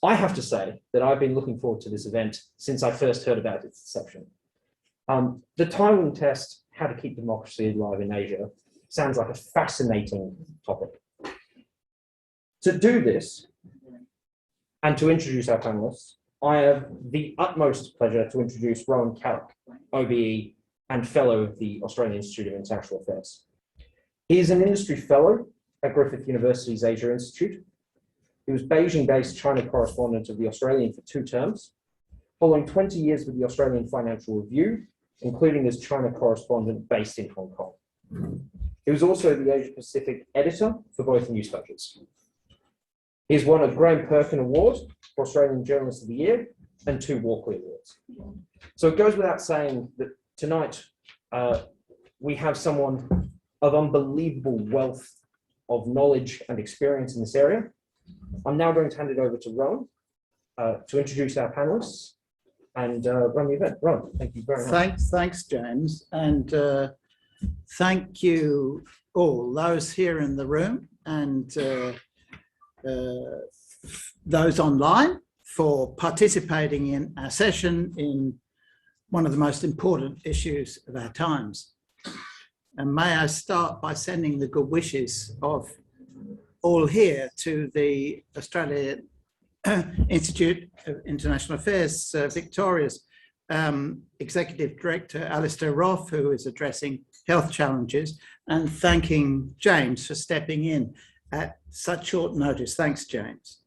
I have to say that I've been looking forward to this event since I first heard about its inception. The Taiwan test, how to keep democracy alive in Asia, sounds like a fascinating topic. To do this, and to introduce our panelists, I have the utmost pleasure to introduce Rowan Carrick, OBE, and Fellow of the Australian Institute of International Affairs. He is an industry fellow at Griffith University's Asia Institute. He was Beijing-based China correspondent of The Australian for 2 terms, following 20 years with the Australian Financial Review, including as China correspondent based in Hong Kong. He was also the Asia-Pacific editor for both newspapers. He's won a Graham Perkin Award for Australian Journalist of the Year and 2 Walkley Awards. So it goes without saying that tonight we have someone of unbelievable wealth of knowledge and experience in this area. I'm now going to hand it over to Rowan to introduce our panelists and run the event. Rowan, thank you very much. Thanks, James, and thank you all, those here in the room and those online, for participating in our session in one of the most important issues of our times. And may I start by sending the good wishes of all here to the Australian Institute of International Affairs, Victoria's Executive Director, Alistair Roff, who is addressing health challenges, and thanking James for stepping in at such short notice. Thanks, James.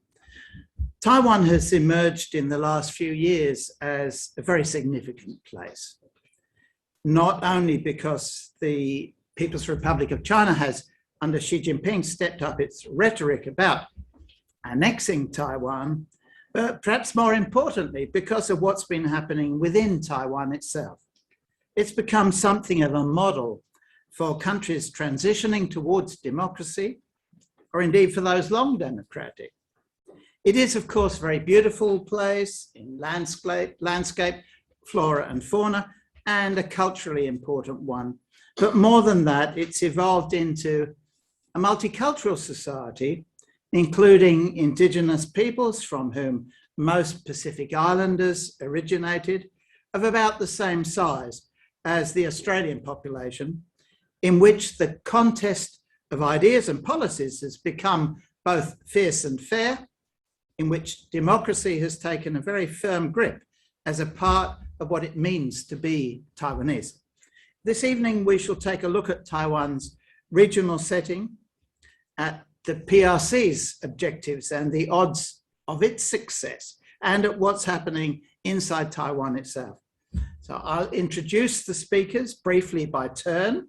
Taiwan has emerged in the last few years as a very significant place, not only because the People's Republic of China has, under Xi Jinping, stepped up its rhetoric about annexing Taiwan, but perhaps more importantly, because of what's been happening within Taiwan itself. It's become something of a model for countries transitioning towards democracy, or indeed for those long democratic. It is, of course, a very beautiful place in landscape, flora and fauna, and a culturally important one. But more than that, it's evolved into a multicultural society, including indigenous peoples from whom most Pacific Islanders originated, of about the same size as the Australian population, in which the contest of ideas and policies has become both fierce and fair, in which democracy has taken a very firm grip as a part of what it means to be Taiwanese. This evening, we shall take a look at Taiwan's regional setting, at the PRC's objectives and the odds of its success, and at what's happening inside Taiwan itself. So I'll introduce the speakers briefly by turn.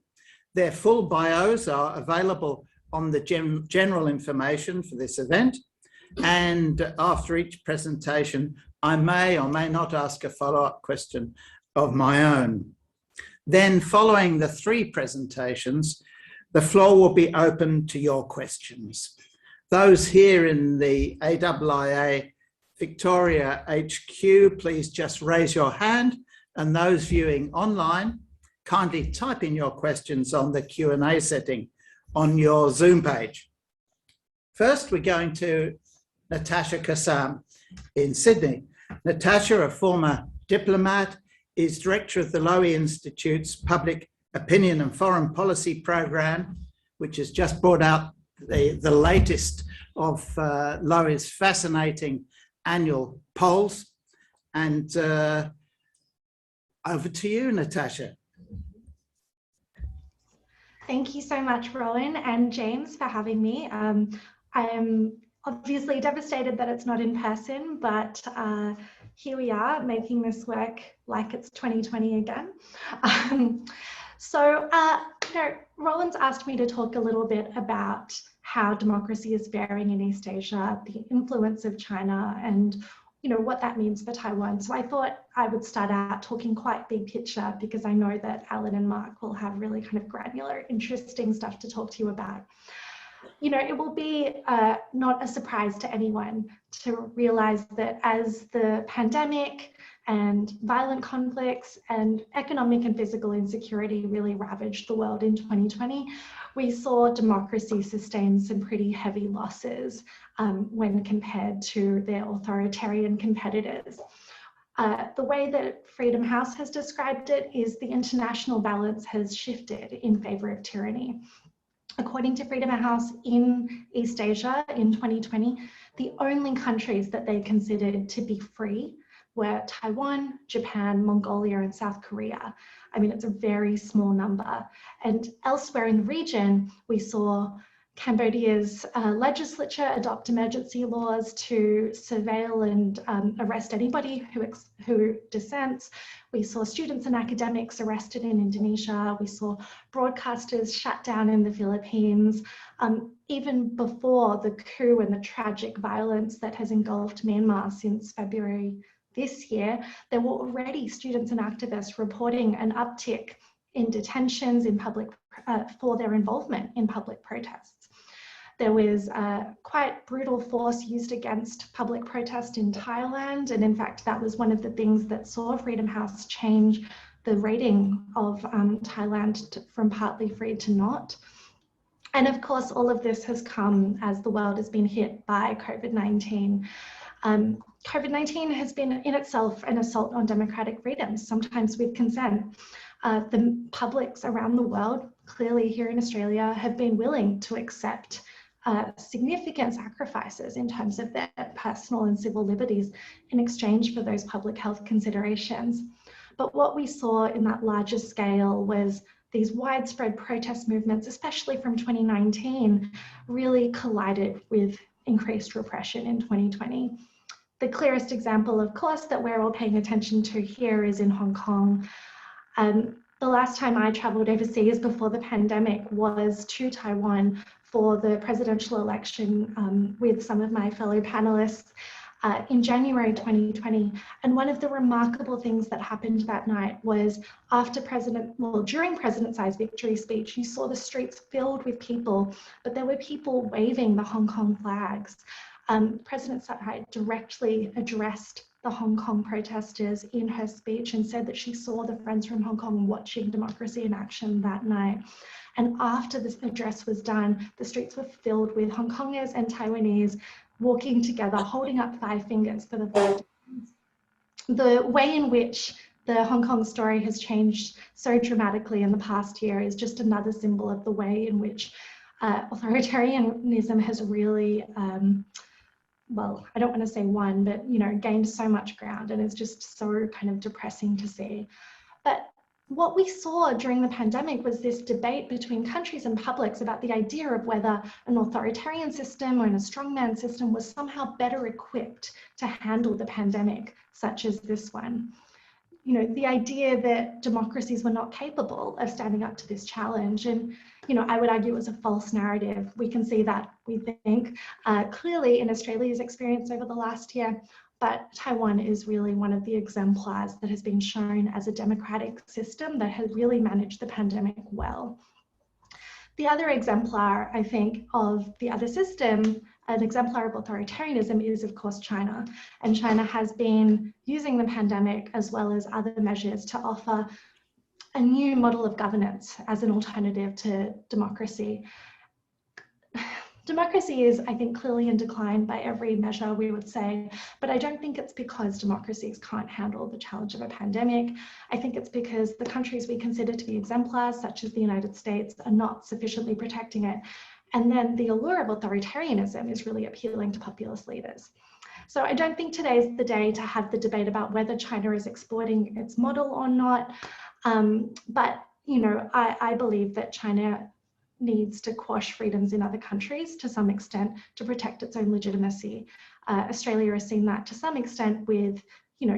Their full bios are available on the general information for this event. And after each presentation, I may or may not ask a follow-up question of my own. Then, following the 3 presentations, the floor will be open to your questions. Those here in the AIIA Victoria HQ, please just raise your hand, and those viewing online, kindly type in your questions on the Q&A setting on your Zoom page. First, we're going to Natasha Kassam in Sydney. Natasha, a former diplomat, is director of the Lowy Institute's Public Opinion and Foreign Policy program, which has just brought out the latest of Lowy's fascinating annual polls. And over to you, Natasha. Thank you so much, Rowan and James, for having me. I am obviously devastated that it's not in person, but here we are making this work like it's 2020 again. Roland's asked me to talk a little bit about how democracy is faring in East Asia, the influence of China, and what that means for Taiwan. So I thought I would start out talking quite big picture, because I know that Alan and Mark will have really kind of granular, interesting stuff to talk to you about. It will be not a surprise to anyone to realize that as the pandemic and violent conflicts and economic and physical insecurity really ravaged the world in 2020, we saw democracy sustain some pretty heavy losses when compared to their authoritarian competitors. The way that Freedom House has described it is the international balance has shifted in favour of tyranny. According to Freedom House, in East Asia in 2020, the only countries that they considered to be free were Taiwan, Japan, Mongolia, and South Korea. I mean, it's a very small number. And elsewhere in the region, we saw Cambodia's legislature adopt emergency laws to surveil and arrest anybody who dissents. We saw students and academics arrested in Indonesia. We saw broadcasters shut down in the Philippines. Even before the coup and the tragic violence that has engulfed Myanmar since February this year, there were already students and activists reporting an uptick in detentions in public for their involvement in public protests. There was quite brutal force used against public protest in Thailand, and in fact that was one of the things that saw Freedom House change the rating of Thailand from partly free to not. And of course all of this has come as the world has been hit by COVID-19. COVID-19 has been in itself an assault on democratic freedoms, sometimes with consent. The publics around the world, clearly here in Australia, have been willing to accept significant sacrifices in terms of their personal and civil liberties in exchange for those public health considerations. But what we saw in that larger scale was these widespread protest movements, especially from 2019, really collided with increased repression in 2020. The clearest example, of course, that we're all paying attention to here is in Hong Kong. The last time I travelled overseas before the pandemic was to Taiwan for the presidential election with some of my fellow panelists in January 2020. And one of the remarkable things that happened that night was during President Tsai's victory speech, you saw the streets filled with people, but there were people waving the Hong Kong flags. President Tsai directly addressed the Hong Kong protesters in her speech and said that she saw the Friends from Hong Kong watching democracy in action that night. And after this address was done, the streets were filled with Hong Kongers and Taiwanese walking together, holding up 5 fingers for the first time. The way in which the Hong Kong story has changed so dramatically in the past year is just another symbol of the way in which authoritarianism has really well, I don't want to say won, but gained so much ground, and it's just so kind of depressing to see. But what we saw during the pandemic was this debate between countries and publics about the idea of whether an authoritarian system or a strongman system was somehow better equipped to handle the pandemic, such as this one. The idea that democracies were not capable of standing up to this challenge. And, I would argue it was a false narrative. We can see that, we think, clearly in Australia's experience over the last year, but Taiwan is really one of the exemplars that has been shown as a democratic system that has really managed the pandemic well. The other exemplar, I think, of the other system, an exemplar of authoritarianism, is of course China. And China has been using the pandemic as well as other measures to offer a new model of governance as an alternative to democracy. Democracy is, I think, clearly in decline by every measure, we would say, but I don't think it's because democracies can't handle the challenge of a pandemic. I think it's because the countries we consider to be exemplars, such as the United States, are not sufficiently protecting it. And then the allure of authoritarianism is really appealing to populist leaders. So I don't think today is the day to have the debate about whether China is exploiting its model or not. But I believe that China needs to quash freedoms in other countries to some extent to protect its own legitimacy. Australia has seen that to some extent with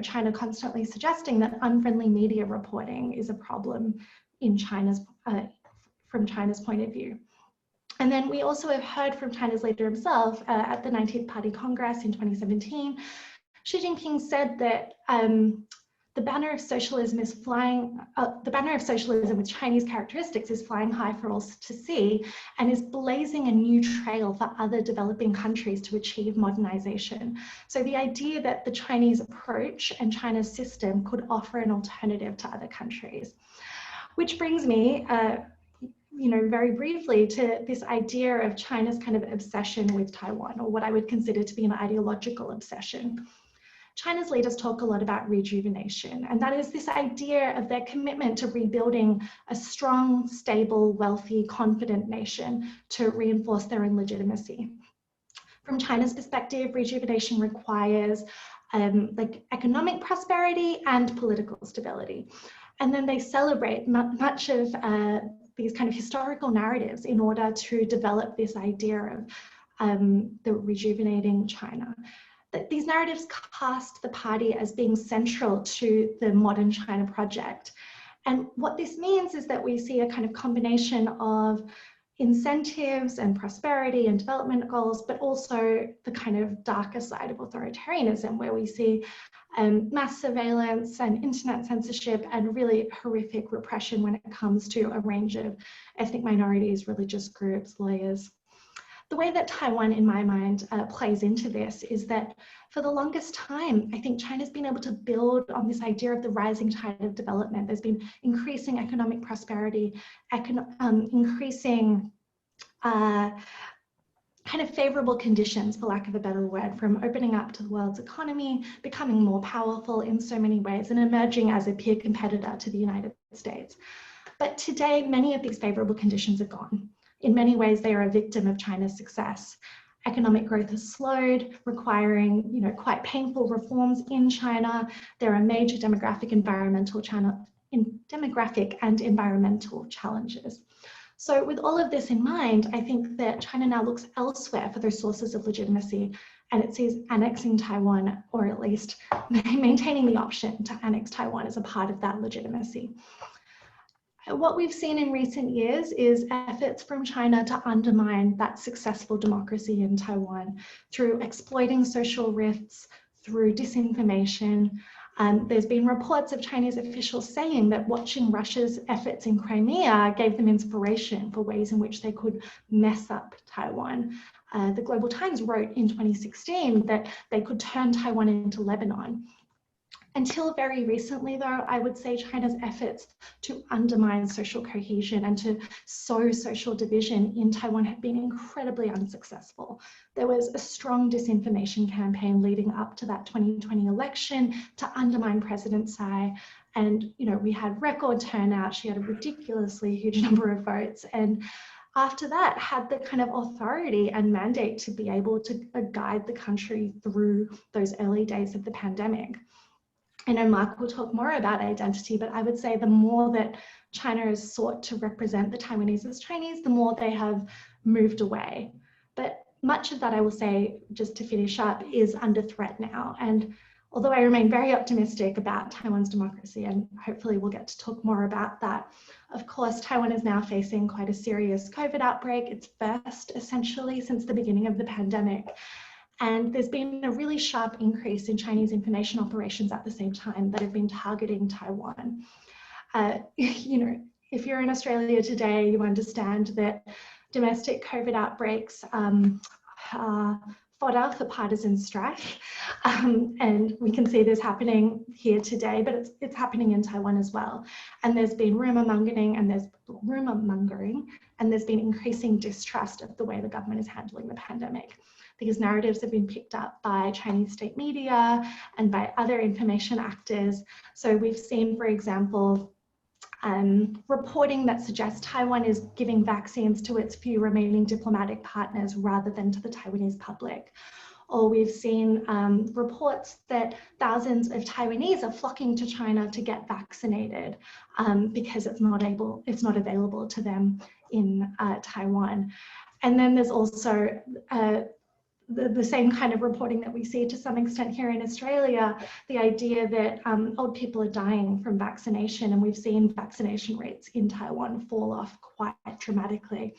China constantly suggesting that unfriendly media reporting is a problem in from China's point of view. And then we also have heard from China's leader himself at the 19th Party Congress in 2017. Xi Jinping said that the banner of socialism is flying, the banner of socialism with Chinese characteristics is flying high for all to see and is blazing a new trail for other developing countries to achieve modernization. So the idea that the Chinese approach and China's system could offer an alternative to other countries. Which brings me very briefly to this idea of China's kind of obsession with Taiwan, or what I would consider to be an ideological obsession. China's leaders talk a lot about rejuvenation, and that is this idea of their commitment to rebuilding a strong, stable, wealthy, confident nation to reinforce their own legitimacy. From China's perspective, rejuvenation requires like economic prosperity and political stability. And then they celebrate much of these kind of historical narratives in order to develop this idea of the rejuvenating China. That these narratives cast the party as being central to the modern China project. And what this means is that we see a kind of combination of incentives and prosperity and development goals, but also the kind of darker side of authoritarianism, where we see mass surveillance and internet censorship and really horrific repression when it comes to a range of ethnic minorities, religious groups, lawyers. The way that Taiwan, in my mind, plays into this is that for the longest time, I think China's been able to build on this idea of the rising tide of development. There's been increasing economic prosperity, increasing kind of favorable conditions, for lack of a better word, from opening up to the world's economy, becoming more powerful in so many ways, and emerging as a peer competitor to the United States. But today, many of these favorable conditions are gone. In many ways, they are a victim of China's success. Economic growth has slowed, requiring quite painful reforms in China. There are major demographic and environmental challenges. So with all of this in mind, I think that China now looks elsewhere for those sources of legitimacy, and it sees annexing Taiwan, or at least maintaining the option to annex Taiwan, as a part of that legitimacy. What we've seen in recent years is efforts from China to undermine that successful democracy in Taiwan through exploiting social rifts, through disinformation. There's been reports of Chinese officials saying that watching Russia's efforts in Crimea gave them inspiration for ways in which they could mess up Taiwan. The Global Times wrote in 2016 that they could turn Taiwan into Lebanon. Until very recently, though, I would say China's efforts to undermine social cohesion and to sow social division in Taiwan have been incredibly unsuccessful. There was a strong disinformation campaign leading up to that 2020 election to undermine President Tsai. And, we had record turnout. She had a ridiculously huge number of votes. And after that, had the kind of authority and mandate to be able to guide the country through those early days of the pandemic. I know Mark will talk more about identity, but I would say the more that China has sought to represent the Taiwanese as Chinese, the more they have moved away. But much of that, I will say, just to finish up, is under threat now. And although I remain very optimistic about Taiwan's democracy, and hopefully we'll get to talk more about that, of course, Taiwan is now facing quite a serious COVID outbreak, its first essentially since the beginning of the pandemic. And there's been a really sharp increase in Chinese information operations at the same time that have been targeting Taiwan. If you're in Australia today, you understand that domestic COVID outbreaks are fodder for partisan strife. And we can see this happening here today, but it's happening in Taiwan as well. And there's been rumor mongering, and there's been increasing distrust of the way the government is handling the pandemic. These narratives have been picked up by Chinese state media and by other information actors. So we've seen, for example, reporting that suggests Taiwan is giving vaccines to its few remaining diplomatic partners rather than to the Taiwanese public. Or we've seen reports that thousands of Taiwanese are flocking to China to get vaccinated because it's not available to them in Taiwan. And then there's also the same kind of reporting that we see to some extent here in Australia, the idea that old people are dying from vaccination, and we've seen vaccination rates in Taiwan fall off quite dramatically.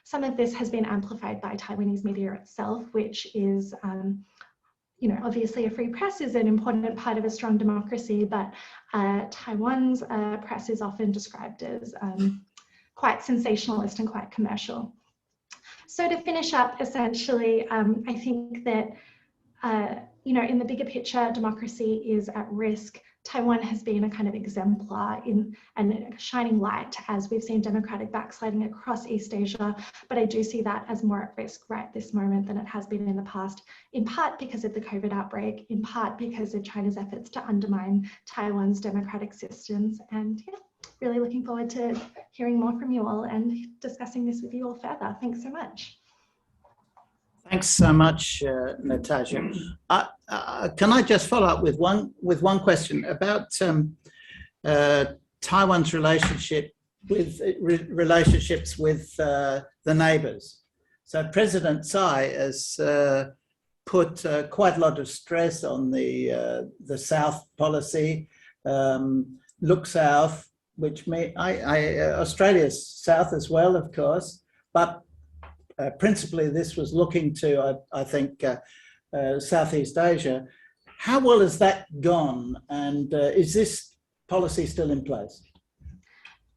Some of this has been amplified by Taiwanese media itself, which is, obviously a free press is an important part of a strong democracy, but Taiwan's press is often described as quite sensationalist and quite commercial. So to finish up, essentially, I think that, in the bigger picture, democracy is at risk. Taiwan has been a kind of exemplar and a shining light as we've seen democratic backsliding across East Asia. But I do see that as more at risk right this moment than it has been in the past, in part because of the COVID outbreak, in part because of China's efforts to undermine Taiwan's democratic systems. And yeah, really looking forward to hearing more from you all and discussing this with you all further. Thanks so much. Thanks so much, Natasha. Can I just follow up with one question about Taiwan's relationships with the neighbours? So President Tsai has put quite a lot of stress on the South policy, look south, which Australia's south as well, of course, but principally this was looking to, I think, Southeast Asia. How well has that gone, and is this policy still in place?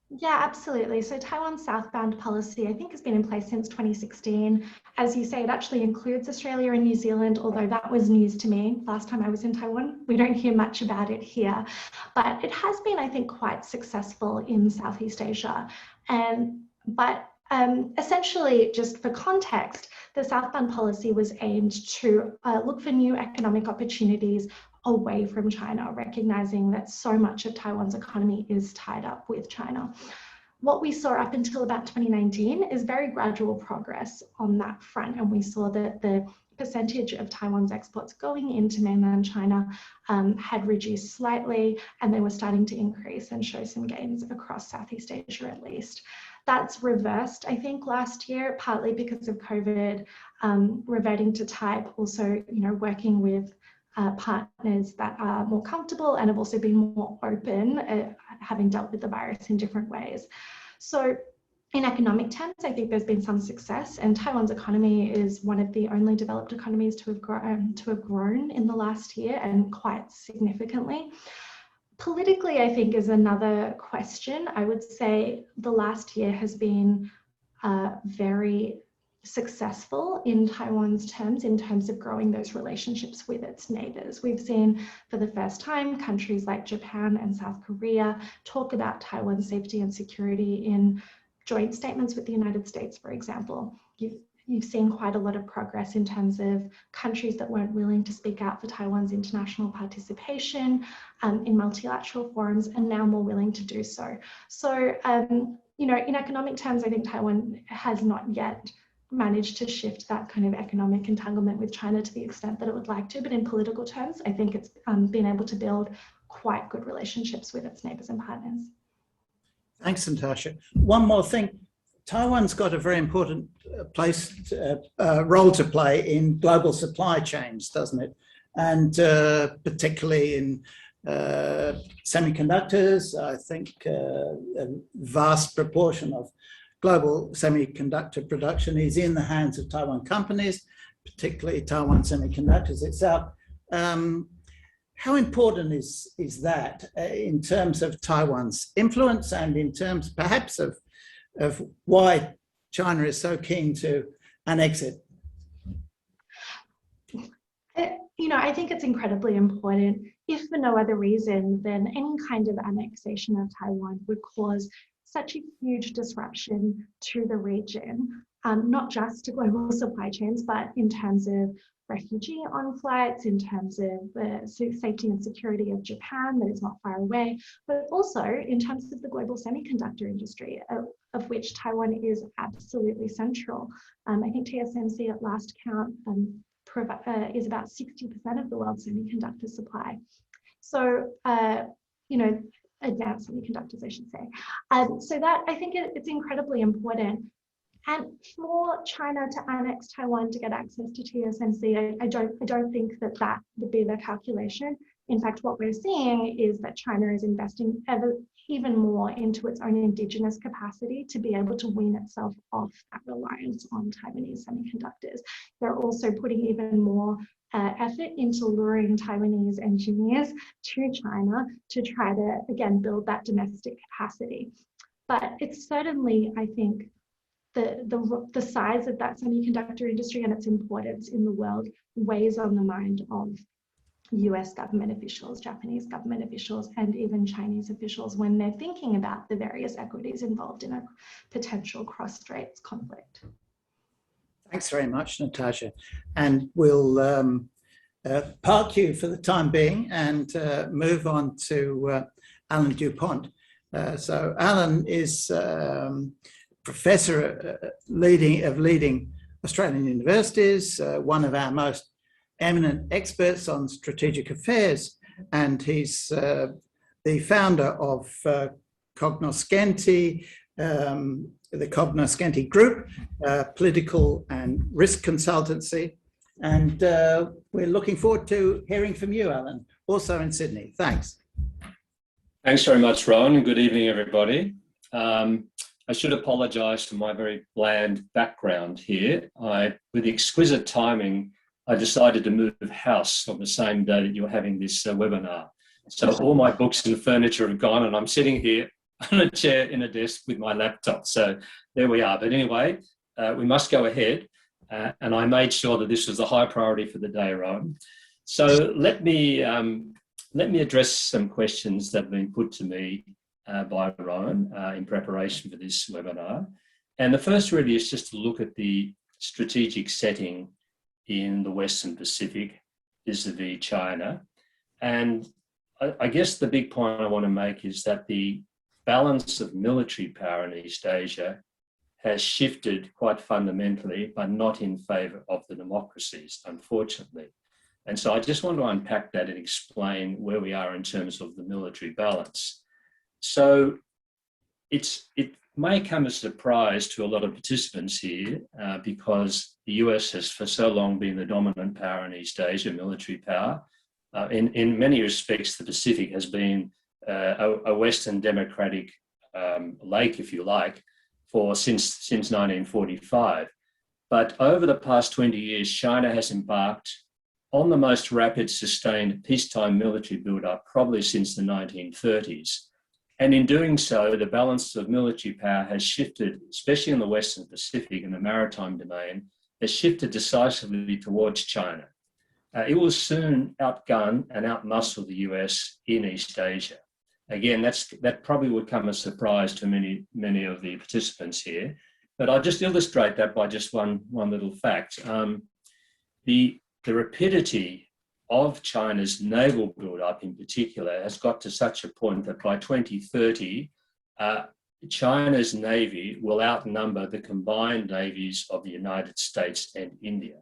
Yeah, absolutely. So Taiwan's southbound policy, I think, has been in place since 2016. As you say, it actually includes Australia and New Zealand, although that was news to me last time I was in Taiwan. We don't hear much about it here, but it has been, I think, quite successful in Southeast Asia. Essentially, just for context, the southbound policy was aimed to look for new economic opportunities away from China, recognizing that so much of Taiwan's economy is tied up with China. What we saw up until about 2019 is very gradual progress on that front, and we saw that the percentage of Taiwan's exports going into mainland China had reduced slightly, and they were starting to increase and show some gains across Southeast Asia at least. That's reversed, I think, last year, partly because of COVID, reverting to type, also, working with partners that are more comfortable and have also been more open, having dealt with the virus in different ways. So in economic terms, I think there's been some success, and Taiwan's economy is one of the only developed economies to have grown in the last year, and quite significantly. Politically, I think, is another question. I would say the last year has been very successful in Taiwan's terms, in terms of growing those relationships with its neighbours. We've seen for the first time countries like Japan and South Korea talk about Taiwan's safety and security in joint statements with the United States, for example. You've seen quite a lot of progress in terms of countries that weren't willing to speak out for Taiwan's international participation in multilateral forums, and now more willing to do so. So, in economic terms, I think Taiwan has not yet managed to shift that kind of economic entanglement with China to the extent that it would like to, but in political terms, I think it's been able to build quite good relationships with its neighbours and partners. Thanks, Natasha. One more thing. Taiwan's got a very important role to play in global supply chains, doesn't it? And particularly in semiconductors. I think a vast proportion of global semiconductor production is in the hands of Taiwan companies, particularly Taiwan Semiconductors itself. How important is that in terms of Taiwan's influence, and in terms perhaps of why China is so keen to annex it? I think it's incredibly important, if for no other reason than any kind of annexation of Taiwan would cause such a huge disruption to the region, not just to global supply chains, but in terms of refugee on flights, in terms of the safety and security of Japan that is not far away, but also in terms of the global semiconductor industry, of which Taiwan is absolutely central. I think TSMC at last count is about 60% of the world's semiconductor supply. So, advanced semiconductors, I should say. So that, I think it's incredibly important. And for China to annex Taiwan to get access to TSMC, I don't think that would be the calculation. In fact, what we're seeing is that China is investing even more into its own indigenous capacity to be able to wean itself off that reliance on Taiwanese semiconductors. They're also putting even more effort into luring Taiwanese engineers to China to try to, again, build that domestic capacity. But it's certainly, I think, the size of that semiconductor industry and its importance in the world weighs on the mind of US government officials, Japanese government officials, and even Chinese officials when they're thinking about the various equities involved in a potential cross-strait conflict. Thanks very much, Natasha. And we'll park you for the time being and move on to Alan Dupont. So Alan is professor of leading Australian universities, one of our most eminent experts on strategic affairs, and he's the founder of Cognoscenti, the Cognoscenti Group, political and risk consultancy. And we're looking forward to hearing from you, Alan, also in Sydney. Thanks. Thanks very much, Ron, and good evening, everybody. I should apologise for my very bland background here. With exquisite timing, I decided to move house on the same day that you're having this webinar. So all my books and furniture have gone, and I'm sitting here on a chair in a desk with my laptop. So there we are. But anyway, we must go ahead. And I made sure that this was a high priority for the day, Ron. So let me address some questions that have been put to me by Ron in preparation for this webinar. And the first really is just to look at the strategic setting in the Western Pacific vis-a-vis China. And I guess the big point I want to make is that the balance of military power in East Asia has shifted quite fundamentally, but not in favour of the democracies, unfortunately. And so I just want to unpack that and explain where we are in terms of the military balance. So it may come as a surprise to a lot of participants here because the US has for so long been the dominant power in East Asia, military power. In many respects, the Pacific has been a Western democratic lake, if you like, since 1945. But over the past 20 years, China has embarked on the most rapid sustained peacetime military build-up probably since the 1930s. And in doing so, the balance of military power has shifted, especially in the Western Pacific and the maritime domain, has shifted decisively towards China. It will soon outgun and outmuscle the US in East Asia. Again, that probably would come as a surprise to many of the participants here, but I'll just illustrate that by just one little fact. The rapidity of China's naval build-up in particular has got to such a point that by 2030, China's navy will outnumber the combined navies of the United States and India.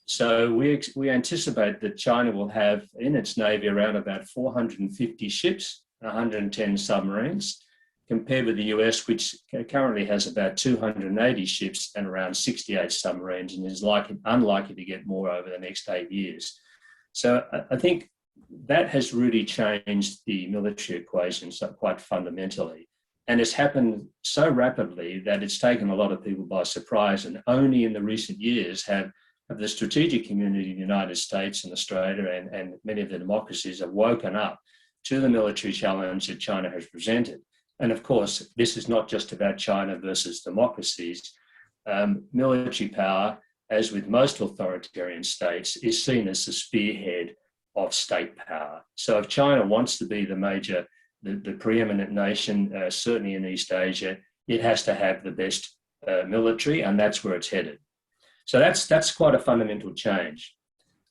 So we anticipate that China will have in its navy around about 450 ships, 110 submarines, compared with the US, which currently has about 280 ships and around 68 submarines and is unlikely to get more over the next 8 years. So I think that has really changed the military equation quite fundamentally. And it's happened so rapidly that it's taken a lot of people by surprise, and only in the recent years have the strategic community in the United States and Australia and many of the democracies have woken up to the military challenge that China has presented. And of course, this is not just about China versus democracies. Military power, as with most authoritarian states, is seen as the spearhead of state power. So if China wants to be the preeminent nation, certainly in East Asia, it has to have the best military, and that's where it's headed. So that's quite a fundamental change.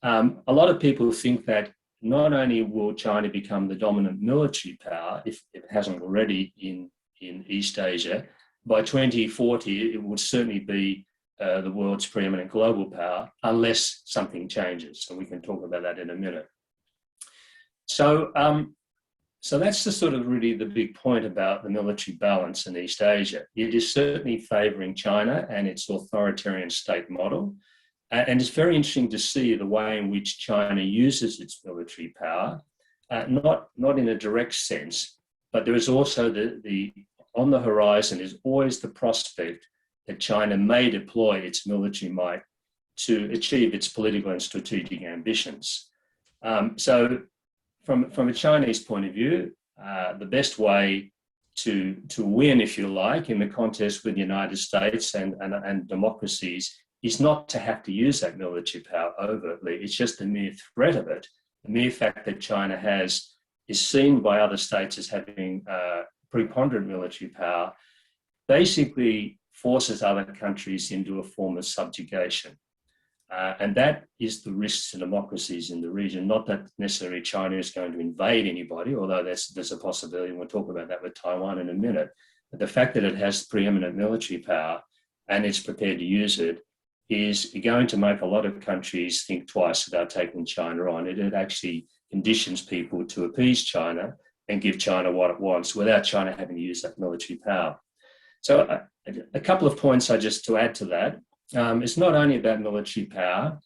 A lot of people think that not only will China become the dominant military power, if it hasn't already in East Asia, by 2040, it would certainly be the world's preeminent global power, unless something changes. And we can talk about that in a minute. So that's the sort of really the big point about the military balance in East Asia. It is certainly favouring China and its authoritarian state model. And it's very interesting to see the way in which China uses its military power, not in a direct sense, but there is also on the horizon is always the prospect that China may deploy its military might to achieve its political and strategic ambitions. So from a Chinese point of view, the best way to win, if you like, in the contest with the United States and democracies is not to have to use that military power overtly. It's just the mere threat of it the mere fact that China is seen by other states as having preponderant military power, basically forces other countries into a form of subjugation. And that is the risk to democracies in the region. Not that necessarily China is going to invade anybody, although there's a possibility, and we'll talk about that with Taiwan in a minute. But the fact that it has preeminent military power and it's prepared to use it is going to make a lot of countries think twice about taking China on. It actually conditions people to appease China and give China what it wants without China having to use that military power. So a couple of points just to add to that. It's not only about military power.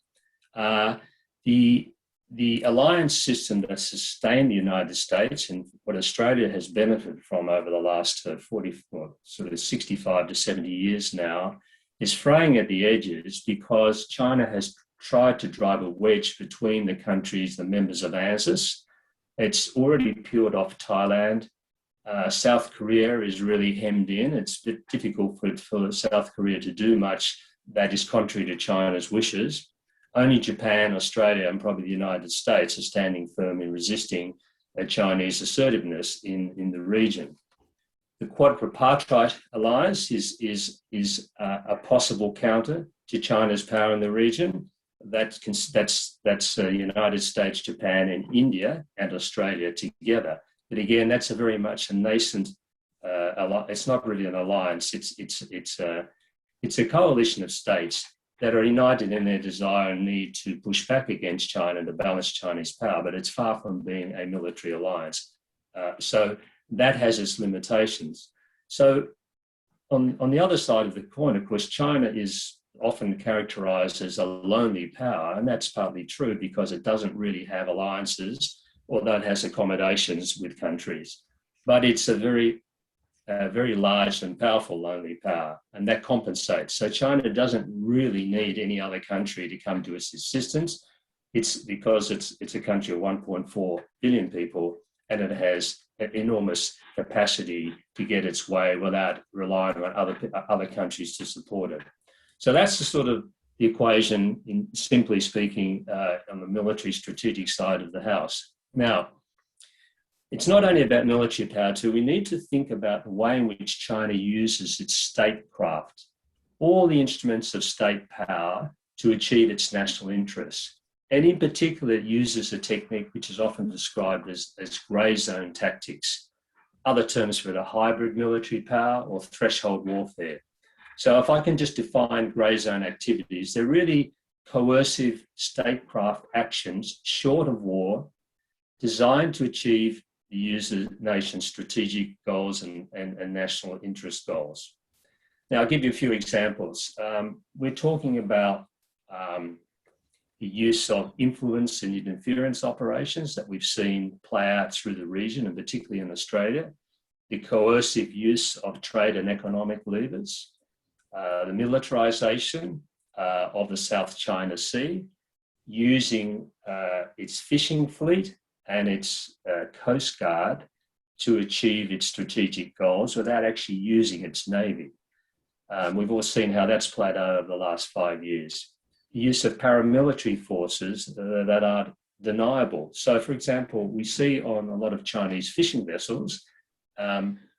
The alliance system that sustained the United States and what Australia has benefited from over the last 65 to 70 years now is fraying at the edges because China has tried to drive a wedge between the countries, the members of ANZUS. It's already peeled off Thailand. South Korea is really hemmed in. It's a bit difficult for South Korea to do much that is contrary to China's wishes. Only Japan, Australia, and probably the United States are standing firm in resisting Chinese assertiveness in the region. The Quadripartite Alliance is a possible counter to China's power in the region. That's the United States, Japan, and India, and Australia together. But again, that's a very much a nascent. It's not really an alliance. It's a coalition of states that are united in their desire and need to push back against China to balance Chinese power. But it's far from being a military alliance. So that has its limitations. So on the other side of the coin, of course, China is often characterized as a lonely power, and that's partly true because it doesn't really have alliances, although it has accommodations with countries. But it's a very large and powerful lonely power, and that compensates. So China doesn't really need any other country to come to its assistance. It's because it's a country of 1.4 billion people, and it has an enormous capacity to get its way without relying on other countries to support it. So that's the sort of the equation, in simply speaking, on the military strategic side of the house. Now, it's not only about military power too. We need to think about the way in which China uses its statecraft, all the instruments of state power to achieve its national interests. And in particular, it uses a technique which is often described as grey zone tactics. Other terms for it are hybrid military power or threshold warfare. So if I can just define grey zone activities, they're really coercive statecraft actions short of war, designed to achieve the user nation's strategic goals and national interest goals. Now, I'll give you a few examples. We're talking about the use of influence and interference operations that we've seen play out through the region, and particularly in Australia, the coercive use of trade and economic levers, the militarisation of the South China Sea, using its fishing fleet and its Coast Guard to achieve its strategic goals without actually using its Navy. We've all seen how that's played out over the last 5 years. The use of paramilitary forces that are deniable. So, for example, we see on a lot of Chinese fishing vessels,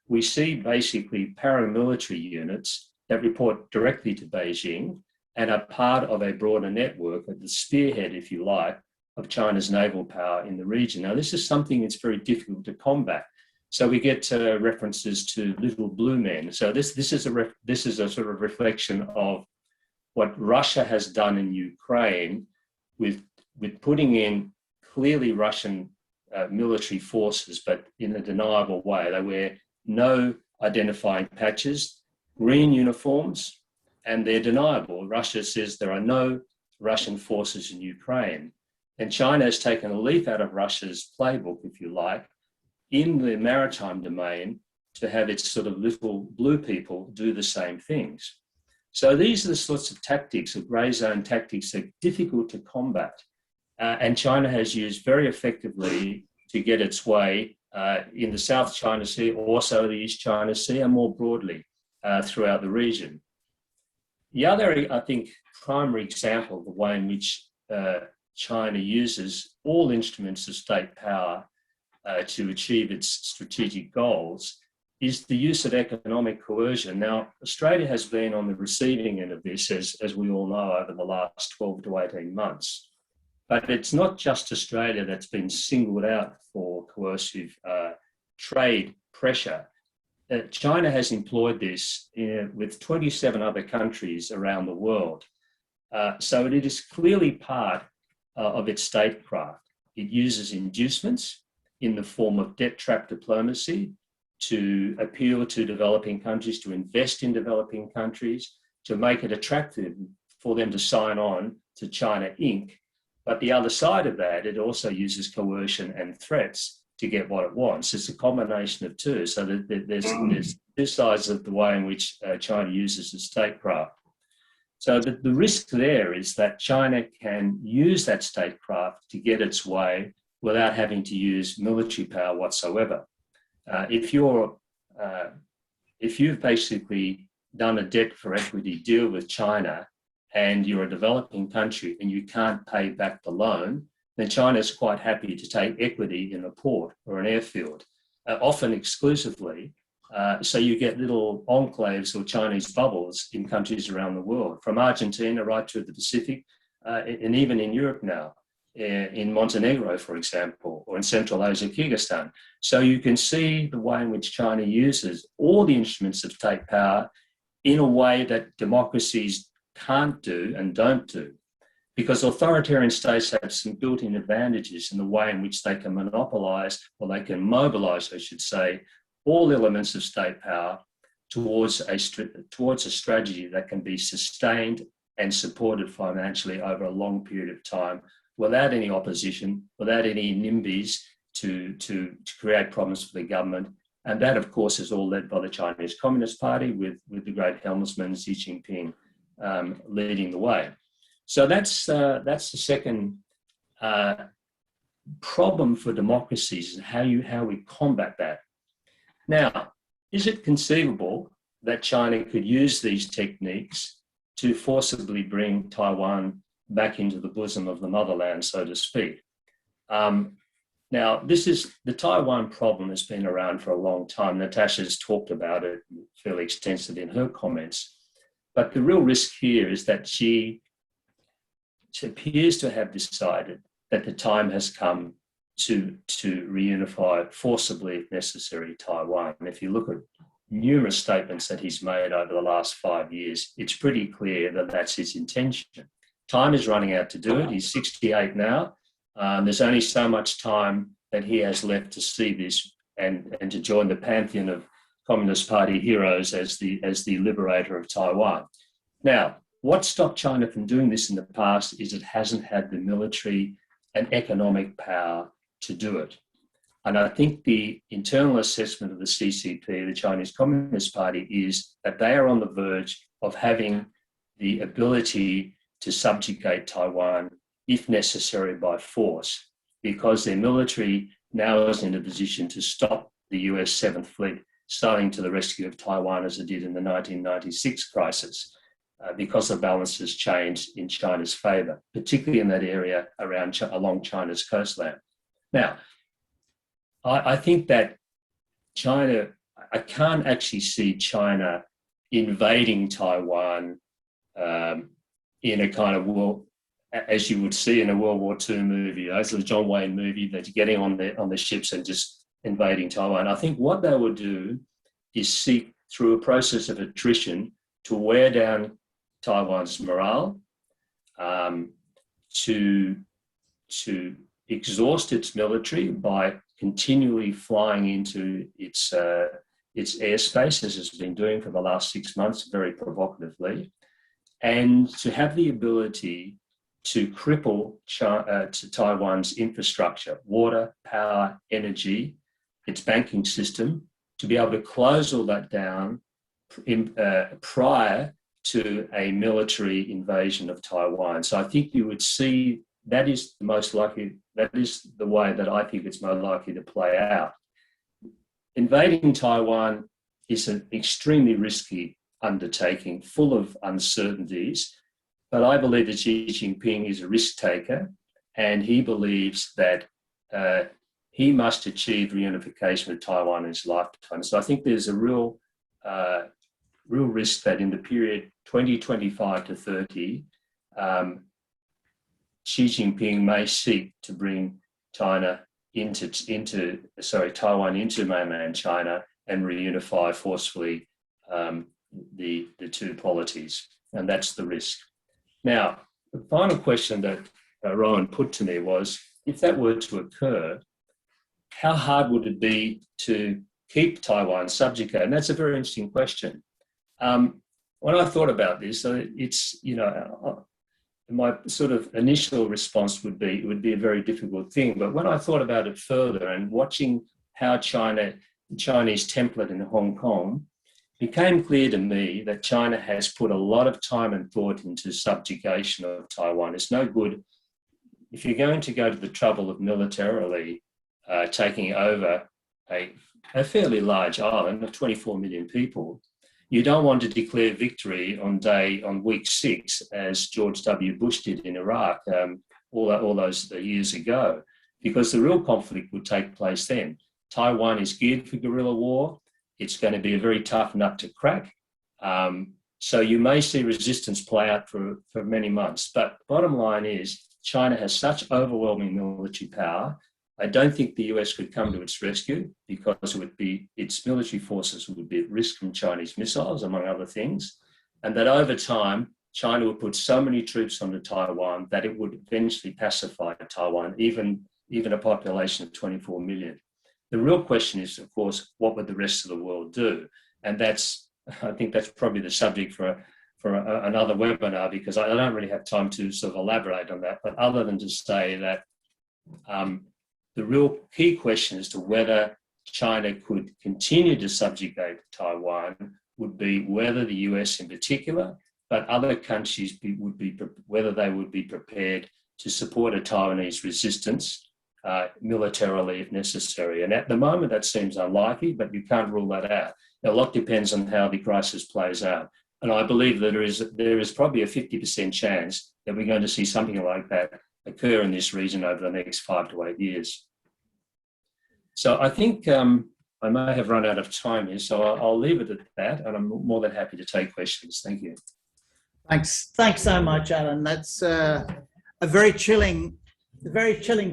we see basically paramilitary units that report directly to Beijing and are part of a broader network at the spearhead, if you like, of China's naval power in the region. Now, this is something that's very difficult to combat. So we get references to little blue men. So this is a sort of reflection of what Russia has done in Ukraine with putting in clearly Russian military forces, but in a deniable way. They wear no identifying patches, green uniforms, and they're deniable. Russia says there are no Russian forces in Ukraine. And China has taken a leaf out of Russia's playbook, if you like, in the maritime domain to have its sort of little blue people do the same things. So these are the sorts of tactics, of grey zone tactics, that are difficult to combat. And China has used very effectively to get its way in the South China Sea, also the East China Sea, and more broadly throughout the region. The other, I think, primary example of the way in which China uses all instruments of state power to achieve its strategic goals is the use of economic coercion. Now, Australia has been on the receiving end of this, as we all know, over the last 12 to 18 months. But it's not just Australia that's been singled out for coercive trade pressure. China has employed this with 27 other countries around the world. So it is clearly part of its statecraft. It uses inducements in the form of debt trap diplomacy to appeal to developing countries, to invest in developing countries, to make it attractive for them to sign on to China Inc. But the other side of that, it also uses coercion and threats to get what it wants. It's a combination of two. So there's two sides of the way in which China uses its statecraft. So the risk there is that China can use that statecraft to get its way without having to use military power whatsoever. If you've basically done a debt for equity deal with China and you're a developing country and you can't pay back the loan, then China's quite happy to take equity in a port or an airfield, often exclusively. So you get little enclaves or Chinese bubbles in countries around the world, from Argentina right to the Pacific, and even in Europe now, in Montenegro, for example, or in Central Asia, Kyrgyzstan. So you can see the way in which China uses all the instruments of state power in a way that democracies can't do and don't do, because authoritarian states have some built-in advantages in the way in which they can monopolise, or they can mobilise, I should say, all elements of state power towards a strategy that can be sustained and supported financially over a long period of time without any opposition, without any NIMBYs to create problems for the government. And that, of course, is all led by the Chinese Communist Party with the great helmsman Xi Jinping leading the way. So that's the second problem for democracies, and how we combat that. Now, is it conceivable that China could use these techniques to forcibly bring Taiwan back into the bosom of the motherland, so to speak? Now, the Taiwan problem has been around for a long time. Natasha's talked about it fairly extensively in her comments. But the real risk here is that she appears to have decided that the time has come to reunify forcibly, if necessary, Taiwan. And if you look at numerous statements that he's made over the last 5 years, it's pretty clear that that's his intention. Time is running out to do it. He's 68 now. There's only so much time that he has left to see this and to join the pantheon of Communist Party heroes as the liberator of Taiwan. Now, what stopped China from doing this in the past is it hasn't had the military and economic power to do it. And I think the internal assessment of the CCP, the Chinese Communist Party, is that they are on the verge of having the ability to subjugate Taiwan, if necessary, by force, because their military now is in a position to stop the US 7th Fleet starting to the rescue of Taiwan as it did in the 1996 crisis, because the balance has changed in China's favour, particularly in that area along China's coastline. Now, I think that China, I can't actually see China invading Taiwan in a kind of world, as you would see in a World War II movie, it's a John Wayne movie, that you're getting on the ships and just invading Taiwan. I think what they would do is seek, through a process of attrition, to wear down Taiwan's morale, to exhaust its military by continually flying into its airspace, as it's been doing for the last 6 months, very provocatively, and to have the ability to cripple to Taiwan's infrastructure, water, power, energy, its banking system, to be able to close all that down prior to a military invasion of Taiwan. So I think you would see that is the most likely, that is the way that I think it's most likely to play out. Invading Taiwan is an extremely risky undertaking, full of uncertainties, but I believe that Xi Jinping is a risk taker, and he believes that he must achieve reunification with Taiwan in his lifetime. So I think there's a real risk that in the period 2025 to 30, Xi Jinping may seek to bring Taiwan into mainland China and reunify forcefully the two polities, and that's the risk. Now, the final question that Rowan put to me was, if that were to occur, how hard would it be to keep Taiwan subjugated? And that's a very interesting question. When I thought about this, it's, my sort of initial response would be, it would be a very difficult thing. But when I thought about it further and watching how the Chinese template in Hong Kong, it became clear to me that China has put a lot of time and thought into subjugation of Taiwan. It's no good if you're going to go to the trouble of militarily taking over a fairly large island of 24 million people. You don't want to declare victory on week 6, as George W. Bush did in Iraq all those years ago, because the real conflict would take place then. Taiwan is geared for guerrilla war. It's going to be a very tough nut to crack. So you may see resistance play out for many months. But bottom line is, China has such overwhelming military power. I don't think the US could come to its rescue, because its military forces would be at risk from Chinese missiles, among other things, and that over time, China would put so many troops onto Taiwan that it would eventually pacify Taiwan, even a population of 24 million. The real question is, of course, what would the rest of the world do? And I think that's probably the subject for another webinar, because I don't really have time to sort of elaborate on that, but other than to say that the real key question as to whether China could continue to subjugate Taiwan would be whether the US in particular, but other countries whether they would be prepared to support a Taiwanese resistance militarily if necessary. And at the moment that seems unlikely, but you can't rule that out. A lot depends on how the crisis plays out. And I believe that there is probably a 50% chance that we're going to see something like that occur in this region over the next 5 to 8 years. So I think I may have run out of time here, so I'll leave it at that, and I'm more than happy to take questions. Thank you. Thanks so much, Alan. That's a very chilling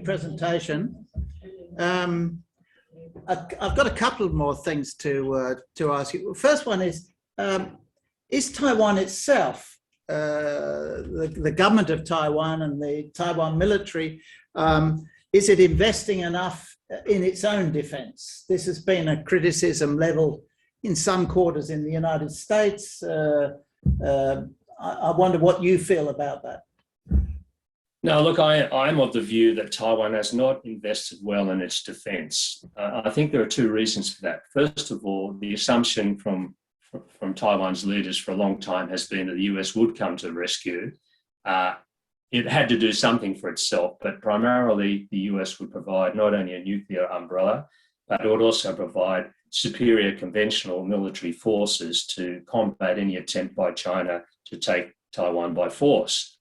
presentation. I've got a couple more things to ask you. First one is Taiwan itself, the government of Taiwan and the Taiwan military, is it investing enough in its own defence? This has been a criticism leveled in some quarters in the United States. I wonder what you feel about that. No, look, I'm of the view that Taiwan has not invested well in its defence. I think there are two reasons for that. First of all, the assumption from Taiwan's leaders for a long time has been that the US would come to the rescue. It had to do something for itself, but primarily the US would provide not only a nuclear umbrella, but it would also provide superior conventional military forces to combat any attempt by China to take Taiwan by force.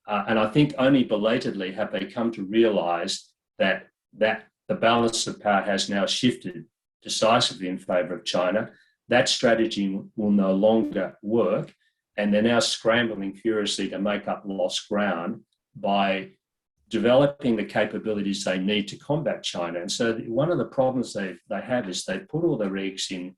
And I think only belatedly have they come to realise that the balance of power has now shifted decisively in favour of China. That strategy will no longer work, and they're now scrambling furiously to make up lost ground by developing the capabilities they need to combat China. And so one of the problems they have is they put all their eggs in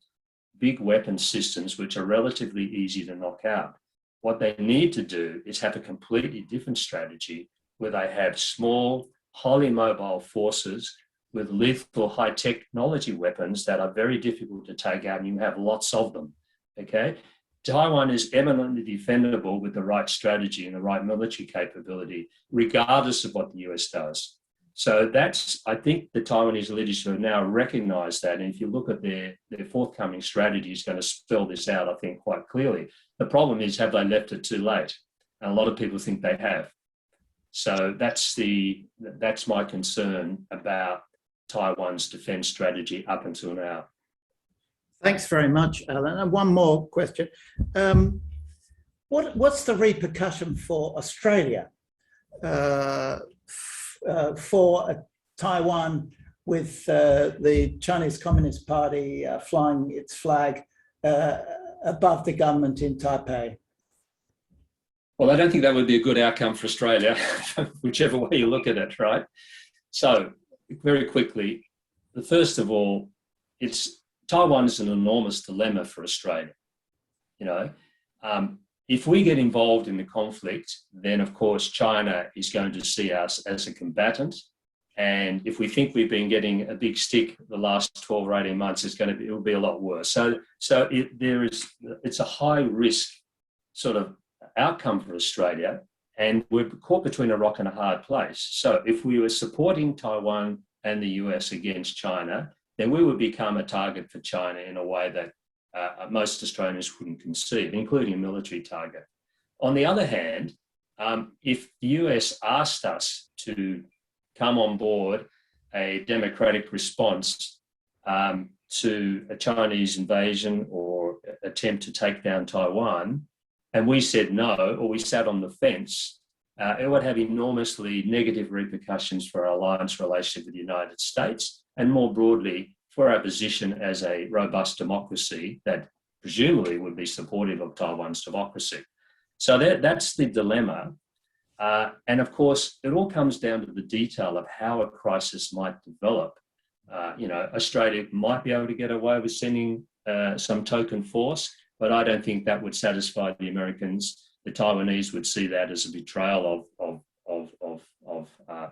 big weapon systems which are relatively easy to knock out. What they need to do is have a completely different strategy where they have small, highly mobile forces with lethal high technology weapons that are very difficult to take out, and you have lots of them, okay? Taiwan is eminently defendable with the right strategy and the right military capability, regardless of what the US does. So I think the Taiwanese leadership have now recognised that, and if you look at their forthcoming strategy, is going to spell this out, I think, quite clearly. The problem is, have they left it too late? And a lot of people think they have. So that's my concern about Taiwan's defence strategy up until now. Thanks very much, Alan. And one more question. What's the repercussion for Australia for Taiwan with the Chinese Communist Party flying its flag above the government in Taipei? Well, I don't think that would be a good outcome for Australia, whichever way you look at it, right? So, very quickly, first of all, Taiwan is an enormous dilemma for Australia. You know, if we get involved in the conflict, then of course China is going to see us as a combatant. And if we think we've been getting a big stick the last 12 or 18 months, it will be a lot worse. So it's a high risk sort of outcome for Australia, and we're caught between a rock and a hard place. So if we were supporting Taiwan and the US against China, then we would become a target for China in a way that most Australians wouldn't conceive, including a military target. On the other hand, if the US asked us to come on board a democratic response to a Chinese invasion or attempt to take down Taiwan, and we said no, or we sat on the fence, it would have enormously negative repercussions for our alliance relationship with the United States, and more broadly, for our position as a robust democracy that presumably would be supportive of Taiwan's democracy. So that's the dilemma. And of course, it all comes down to the detail of how a crisis might develop. Australia might be able to get away with sending some token force, but I don't think that would satisfy the Americans. The Taiwanese would see that as a betrayal of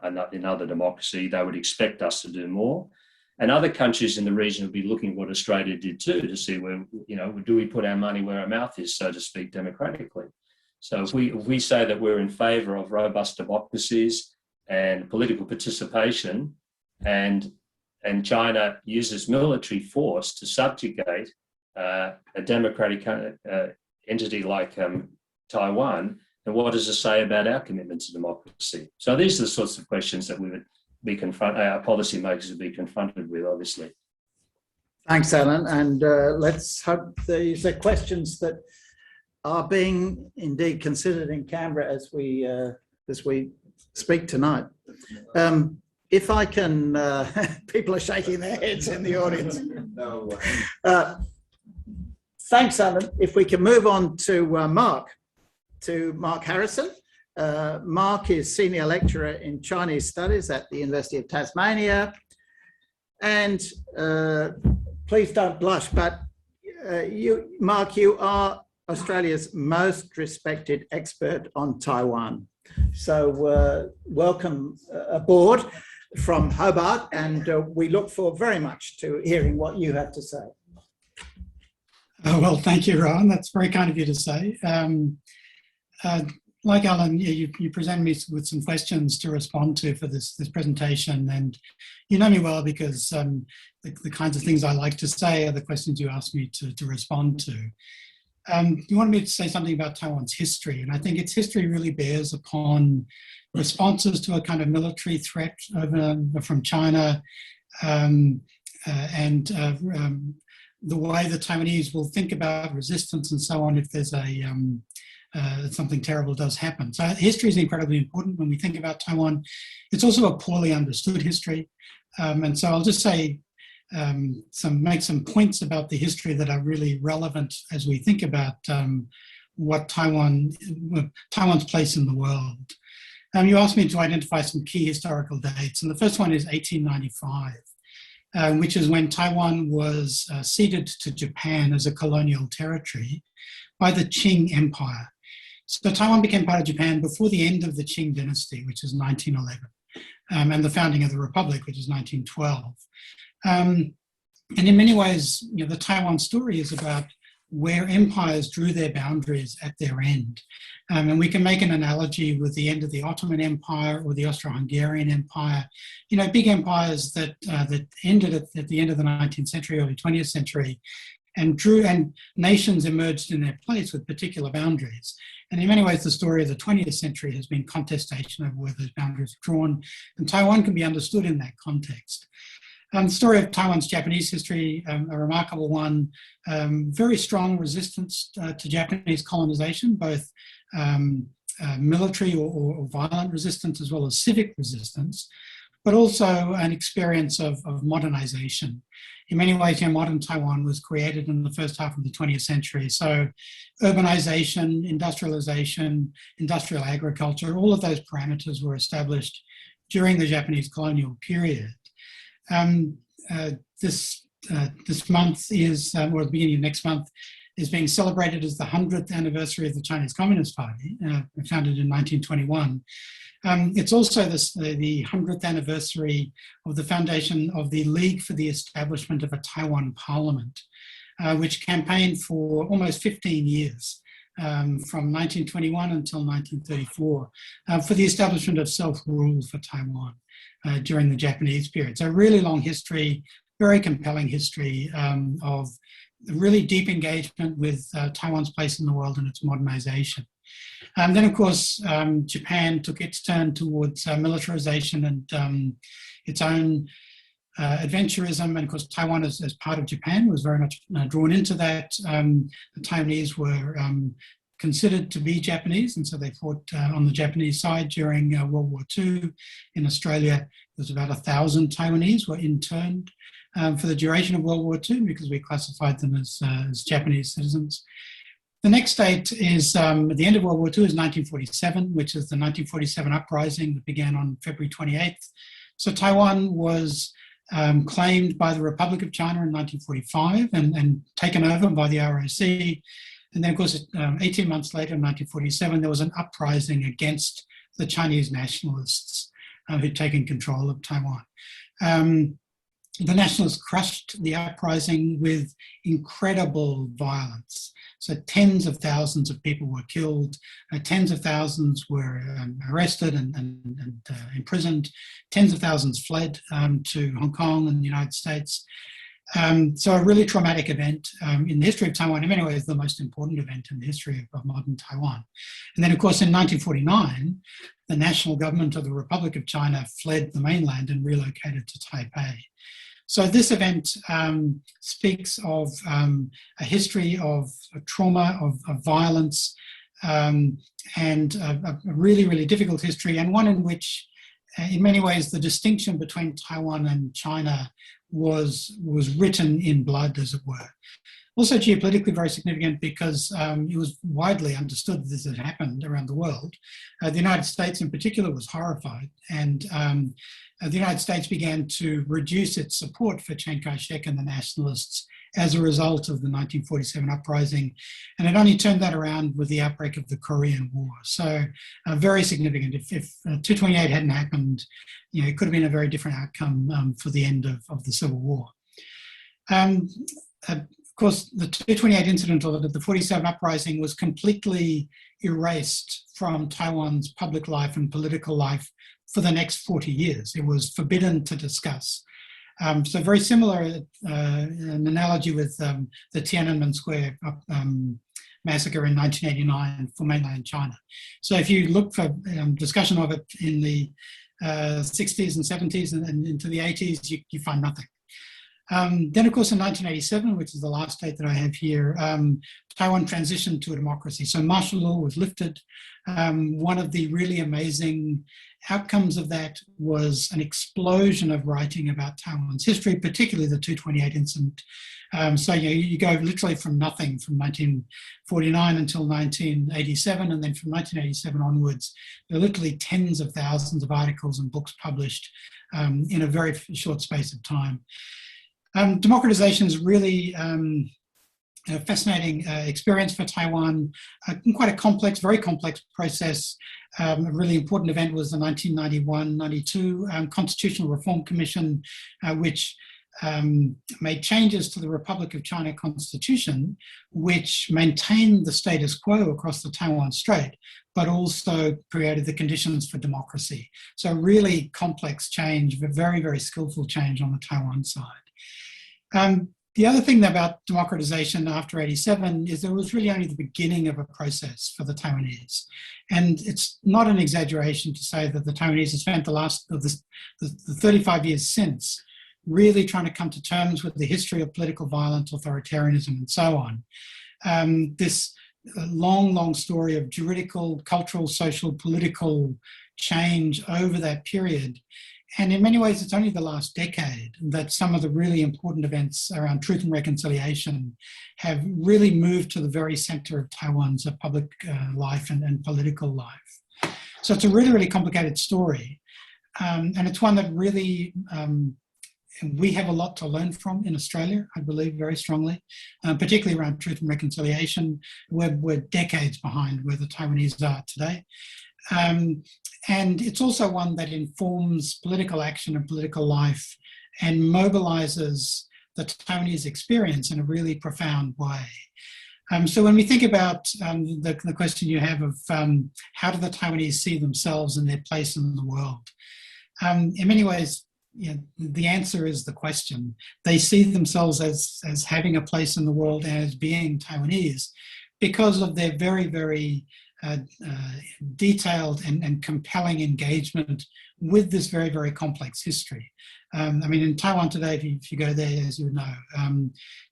another democracy. They would expect us to do more. And other countries in the region would be looking at what Australia did too, to see where, do we put our money where our mouth is, so to speak, democratically. So if we say that we're in favour of robust democracies and political participation, and China uses military force to subjugate a democratic entity like Taiwan, then what does it say about our commitment to democracy? So these are the sorts of questions that we would be our policymakers would be confronted with, obviously. Thanks, Alan. And let's hope these are questions that are being indeed considered in Canberra as we speak tonight. If I can, people are shaking their heads in the audience. No. Thanks, Alan. If we can move on to Mark Harrison. Mark is Senior Lecturer in Chinese Studies at the University of Tasmania. And please don't blush, but Mark, you are Australia's most respected expert on Taiwan. So welcome aboard from Hobart, and we look forward very much to hearing what you have to say. Well, thank you, Rowan. That's very kind of you to say. Like Alan, you present me with some questions to respond to for this presentation, and you know me well because the kinds of things I like to say are the questions you ask me to respond to. You wanted me to say something about Taiwan's history, and I think its history really bears upon responses to a kind of military threat from China, and the way the Taiwanese will think about resistance and so on if there's something terrible does happen. So history is incredibly important when we think about Taiwan. It's also a poorly understood history. And so I'll just say, make some points about the history that are really relevant as we think about what Taiwan's place in the world. You asked me to identify some key historical dates, and the first one is 1895, which is when Taiwan was ceded to Japan as a colonial territory by the Qing Empire. So Taiwan became part of Japan before the end of the Qing dynasty, which is 1911, and the founding of the Republic, which is 1912. And in many ways, the Taiwan story is about where empires drew their boundaries at their end. And we can make an analogy with the end of the Ottoman Empire or the Austro-Hungarian Empire, big empires that ended at the end of the 19th century, early 20th century, and nations emerged in their place with particular boundaries. And in many ways, the story of the 20th century has been contestation over where those boundaries are drawn, and Taiwan can be understood in that context. The story of Taiwan's Japanese history, a remarkable one, very strong resistance to Japanese colonization, both military or violent resistance as well as civic resistance, but also an experience of modernization. In many ways, modern Taiwan was created in the first half of the 20th century. So urbanization, industrialization, industrial agriculture, all of those parameters were established during the Japanese colonial period. This month is, or at the beginning of next month, is being celebrated as the 100th anniversary of the Chinese Communist Party, founded in 1921. It's also the 100th anniversary of the foundation of the League for the Establishment of a Taiwan Parliament, which campaigned for almost 15 years, from 1921 until 1934, for the establishment of self-rule for Taiwan during the Japanese period. So a really long history, very compelling history of really deep engagement with Taiwan's place in the world and its modernization. And then, of course, Japan took its turn towards militarization and its own adventurism. And of course, Taiwan, as part of Japan, was very much drawn into that. The Taiwanese were considered to be Japanese, and so they fought on the Japanese side during World War II. In Australia, there was about 1,000 Taiwanese were interned for the duration of World War II because we classified them as Japanese citizens. The next date is, at the end of World War II, is 1947, which is the 1947 uprising that began on February 28th. So Taiwan was claimed by the Republic of China in 1945 and taken over by the ROC. And then, of course, 18 months later, in 1947, there was an uprising against the Chinese nationalists who'd taken control of Taiwan. The nationalists crushed the uprising with incredible violence. So tens of thousands of people were killed, tens of thousands were arrested and imprisoned, tens of thousands fled to Hong Kong and the United States. So a really traumatic event in the history of Taiwan, in many ways the most important event in the history of modern Taiwan. And then, of course, in 1949, the national government of the Republic of China fled the mainland and relocated to Taipei. So this event speaks of a history of trauma, of violence, and a really, really difficult history, and one in which, in many ways, the distinction between Taiwan and China was written in blood, as it were. Also geopolitically very significant because it was widely understood that this had happened around the world. The United States in particular was horrified, and the United States began to reduce its support for Chiang Kai-shek and the nationalists as a result of the 1947 uprising. And it only turned that around with the outbreak of the Korean War. So very significant. If 228 hadn't happened, it could have been a very different outcome for the end of the Civil War. Of course, the 228 incident, or the 47 uprising, was completely erased from Taiwan's public life and political life for the next 40 years. It was forbidden to discuss. So very similar, an analogy with the Tiananmen Square massacre in 1989 for mainland China. So if you look for discussion of it in the 60s and 70s and into the 80s, you find nothing. Then, of course, in 1987, which is the last date that I have here, Taiwan transitioned to a democracy. So martial law was lifted. One of the really amazing outcomes of that was an explosion of writing about Taiwan's history, particularly the 228 incident. So you go literally from nothing from 1949 until 1987, and then from 1987 onwards, there are literally tens of thousands of articles and books published in a very short space of time. Democratization is really a fascinating experience for Taiwan, quite a complex, very complex process. A really important event was the 1991-92 Constitutional Reform Commission, which made changes to the Republic of China Constitution, which maintained the status quo across the Taiwan Strait, but also created the conditions for democracy. So really complex change, but very, very skillful change on the Taiwan side. The other thing about democratization after 87 is that it was really only the beginning of a process for the Taiwanese. And it's not an exaggeration to say that the Taiwanese have spent the 35 years since really trying to come to terms with the history of political violence, authoritarianism, and so on. This long, long story of juridical, cultural, social, political change over that period. And in many ways, it's only the last decade that some of the really important events around truth and reconciliation have really moved to the very center of Taiwan's public life and political life. So it's a really, really complicated story. And it's one that really we have a lot to learn from in Australia, I believe very strongly, particularly around truth and reconciliation. We're decades behind where the Taiwanese are today. And it's also one that informs political action and political life and mobilizes the Taiwanese experience in a really profound way. So when we think about the question you have of how do the Taiwanese see themselves and their place in the world, in many ways, the answer is the question. They see themselves as having a place in the world and as being Taiwanese because of their very, very detailed and compelling engagement with this very, very complex history. I mean, in Taiwan today, if you go there, as you would know,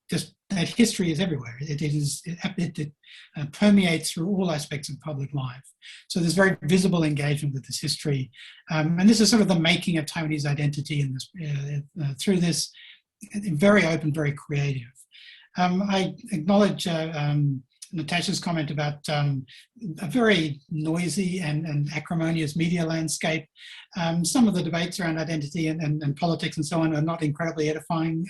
just that history is everywhere. It permeates through all aspects of public life. So there's very visible engagement with this history. And this is sort of the making of Taiwanese identity in this, through this, very open, very creative. I acknowledge Natasha's comment about a very noisy and acrimonious media landscape. Some of the debates around identity and politics and so on are not incredibly edifying.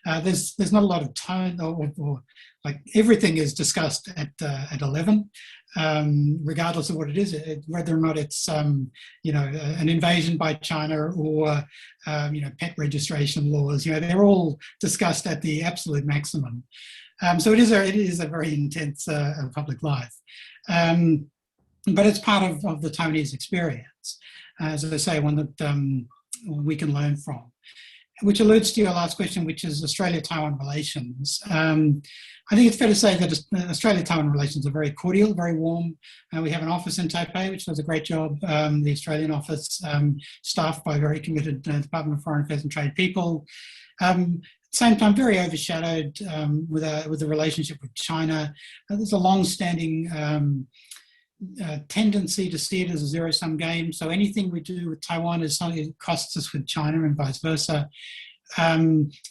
There's not a lot of tone, or like everything is discussed at 11, regardless of what it is, whether or not it's an invasion by China or pet registration laws. They're all discussed at the absolute maximum. So it is a very intense public life, but it's part of the Taiwanese experience, as I say, one that we can learn from, which alludes to your last question, which is Australia-Taiwan relations. I think it's fair to say that Australia-Taiwan relations are very cordial, very warm. We have an office in Taipei, which does a great job, the Australian office, staffed by very committed Department of Foreign Affairs and Trade people. Same time, very overshadowed with the relationship with China. There's a long-standing tendency to see it as a zero-sum game. So anything we do with Taiwan is something that costs us with China and vice versa.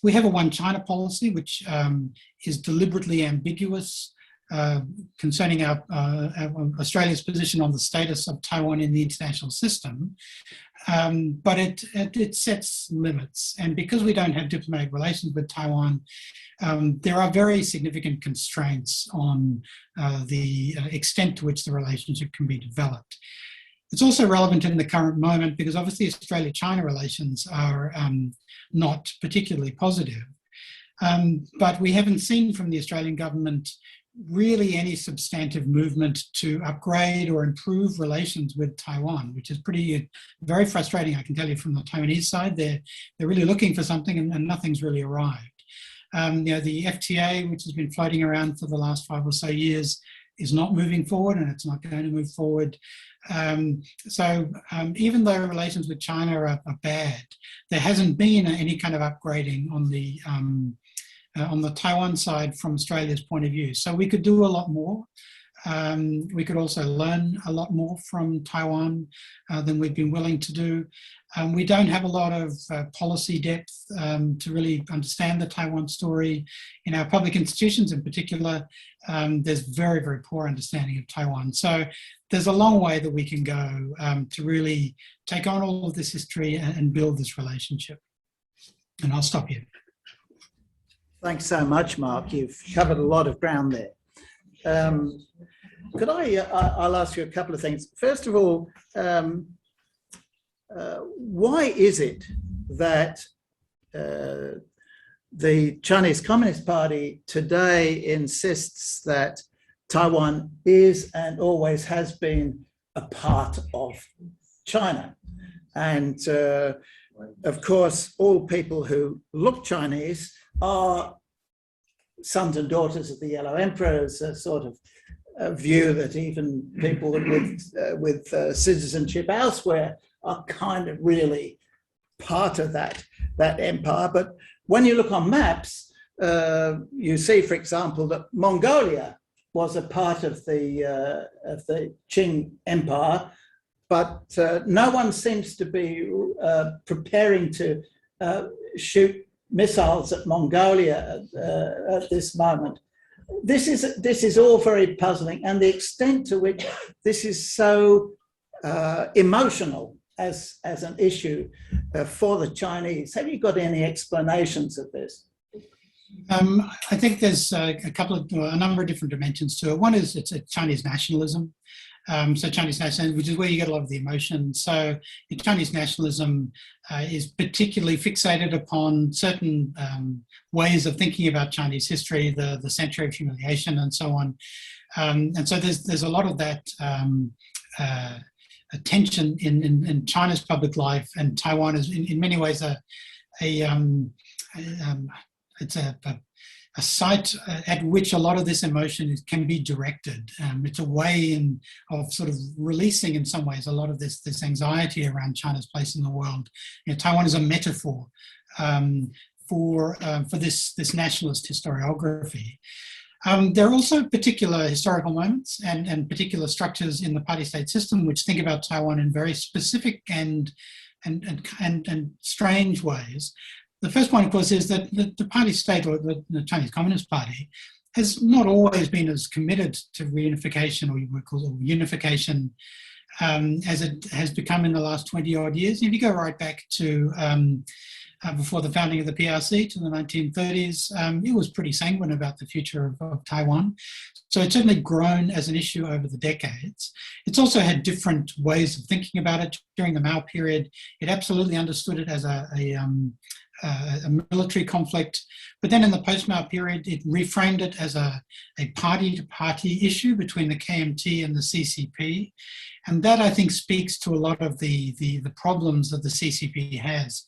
We have a one China policy, which is deliberately ambiguous concerning our Australia's position on the status of Taiwan in the international system. But it sets limits. And because we don't have diplomatic relations with Taiwan, there are very significant constraints on the extent to which the relationship can be developed. It's also relevant in the current moment because obviously Australia-China relations are not particularly positive. But we haven't seen from the Australian government really any substantive movement to upgrade or improve relations with Taiwan, which is very frustrating, I can tell you, from the Taiwanese side. They're really looking for something and nothing's really arrived. The FTA, which has been floating around for the last 5 or so years, is not moving forward and it's not going to move forward. So even though relations with China are bad, there hasn't been any kind of upgrading on the Taiwan side from Australia's point of view. So we could do a lot more. We could also learn a lot more from Taiwan than we've been willing to do. We don't have a lot of policy depth to really understand the Taiwan story. In our public institutions in particular, there's very, very poor understanding of Taiwan. So there's a long way that we can go to really take on all of this history and build this relationship. And I'll stop here. Thanks so much, Mark. You've covered a lot of ground there. I'll ask you a couple of things. First of all, why is it that the Chinese Communist Party today insists that Taiwan is and always has been a part of China? And of course, all people who look Chinese are sons and daughters of the Yellow Emperor, is a sort of view that even people with citizenship elsewhere are kind of really part of that empire. But when you look on maps, you see, for example, that Mongolia was a part of the Qing Empire, but no one seems to be preparing to shoot missiles at Mongolia at this moment. This is all very puzzling, and the extent to which this is so emotional as an issue for the Chinese. Have you got any explanations of this? I think there's a number of different dimensions to it. One is it's a Chinese nationalism. So Chinese nationalism, which is where you get a lot of the emotion. So Chinese nationalism is particularly fixated upon certain ways of thinking about Chinese history, the century of humiliation and so on. And so there's a lot of that attention in China's public life, and Taiwan is in many ways it's a site at which a lot of this emotion can be directed. It's a way of sort of releasing, in some ways, a lot of this anxiety around China's place in the world. You know, Taiwan is a metaphor for this nationalist historiography. There are also particular historical moments and particular structures in the party-state system which think about Taiwan in very specific and strange ways. The first point, of course, is that the party-state, or the Chinese Communist Party, has not always been as committed to reunification, or you would call it unification, as it has become in the last 20-odd years. If you go right back to before the founding of the PRC, to the 1930s, it was pretty sanguine about the future of Taiwan. So it's certainly grown as an issue over the decades. It's also had different ways of thinking about it. During the Mao period, it absolutely understood it as a military conflict, but then in the post-Mao period, it reframed it as a party-to-party issue between the KMT and the CCP, and that, I think, speaks to a lot of the problems that the CCP has.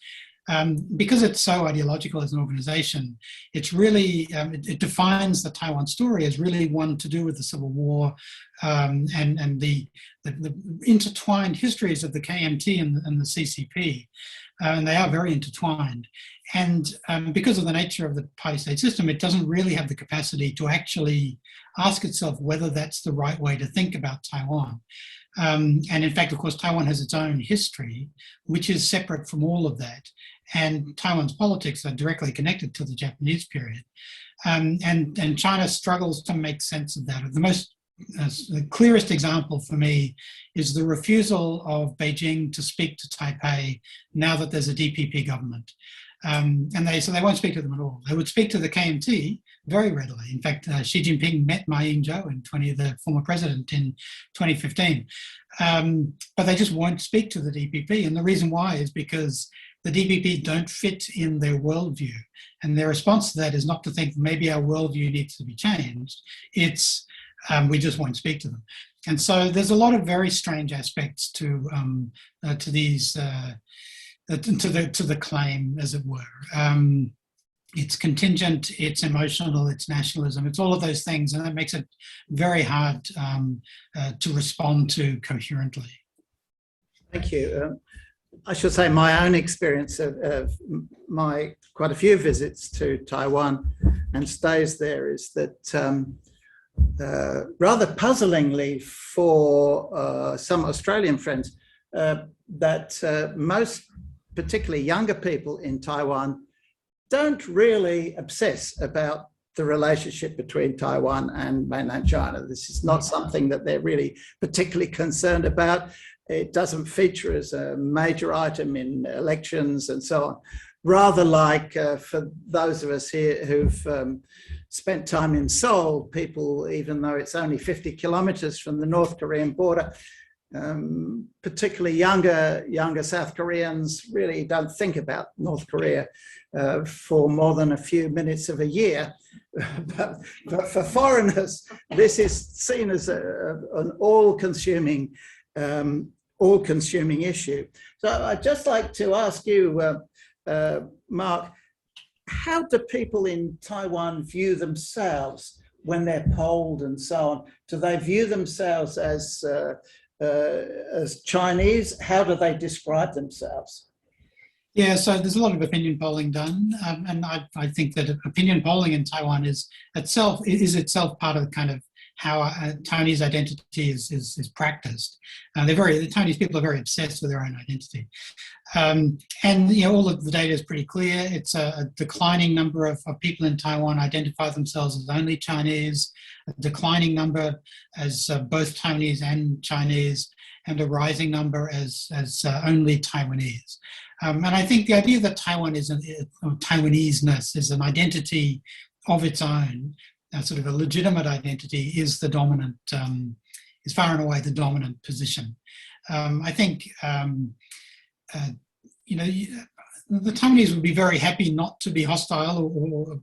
Because it's so ideological as an organization, it's really, it defines the Taiwan story as really one to do with the Civil War and the intertwined histories of the KMT and the CCP. And they are very intertwined. And because of the nature of the party-state system, it doesn't really have the capacity to actually ask itself whether that's the right way to think about Taiwan. And in fact, of course, Taiwan has its own history, which is separate from all of that. And Taiwan's politics are directly connected to the Japanese period. And China struggles to make sense of that. The clearest example for me is the refusal of Beijing to speak to Taipei now that there's a DPP government. So they won't speak to them at all. They would speak to the KMT very readily. In fact, Xi Jinping met Ma Ying-jeou, the former president, in 2015. But they just won't speak to the DPP. And the reason why is because the DPP don't fit in their worldview. And their response to that is not to think maybe our worldview needs to be changed. It's we just won't speak to them. And so there's a lot of very strange aspects to these to the claim, as it were. It's contingent, it's emotional, it's nationalism, it's all of those things, and that makes it very hard to respond to coherently. Thank you. I should say my own experience of my quite a few visits to Taiwan and stays there is that rather puzzlingly for some Australian friends, that most, particularly younger people in Taiwan, don't really obsess about the relationship between Taiwan and mainland China. This is not something that they're really particularly concerned about. It doesn't feature as a major item in elections and so on. Rather like for those of us here who've spent time in Seoul, people, even though it's only 50 kilometers from the North Korean border, particularly younger South Koreans really don't think about North Korea for more than a few minutes of a year. But for foreigners, this is seen as an all-consuming issue. So I'd just like to ask you, Mark, how do people in Taiwan view themselves when they're polled and so on? Do they view themselves as Chinese? How do they describe themselves? Yeah, so there's a lot of opinion polling done, and I think that opinion polling in Taiwan is itself part of kind of how Taiwanese identity is practiced. The Taiwanese people are very obsessed with their own identity. And all of the data is pretty clear. It's a declining number of people in Taiwan identify themselves as only Chinese, a declining number as both Taiwanese and Chinese, and a rising number as only Taiwanese. And I think the idea that Taiwan is Taiwaneseness is an identity of its own, sort of a legitimate identity, is the dominant, is far and away the dominant position. I think, the Taiwanese would be very happy not to be hostile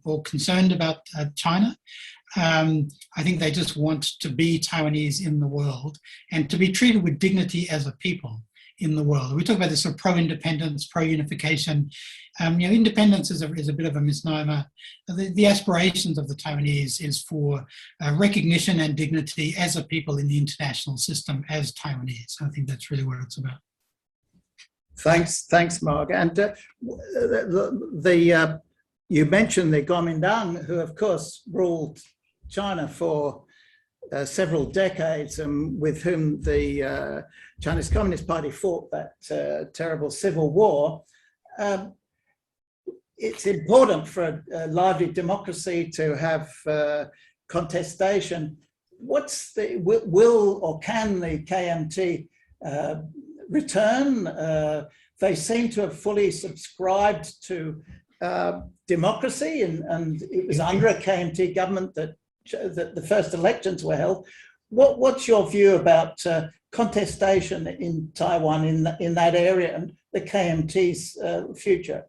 or concerned about China. I think they just want to be Taiwanese in the world and to be treated with dignity as a people in the world. We talk about this sort of pro-independence, pro-unification. Independence is a bit of a misnomer. The aspirations of the Taiwanese is for recognition and dignity as a people in the international system as Taiwanese. I think that's really what it's about. Thanks, Mark. And you mentioned the Kuomintang, who of course ruled China for several decades, and with whom the Chinese Communist Party fought that terrible civil war. It's important for a lively democracy to have contestation. Will or can the KMT return? They seem to have fully subscribed to democracy, and it was under a KMT government that the first elections were held. What's your view about contestation in Taiwan in that area and the KMT's future?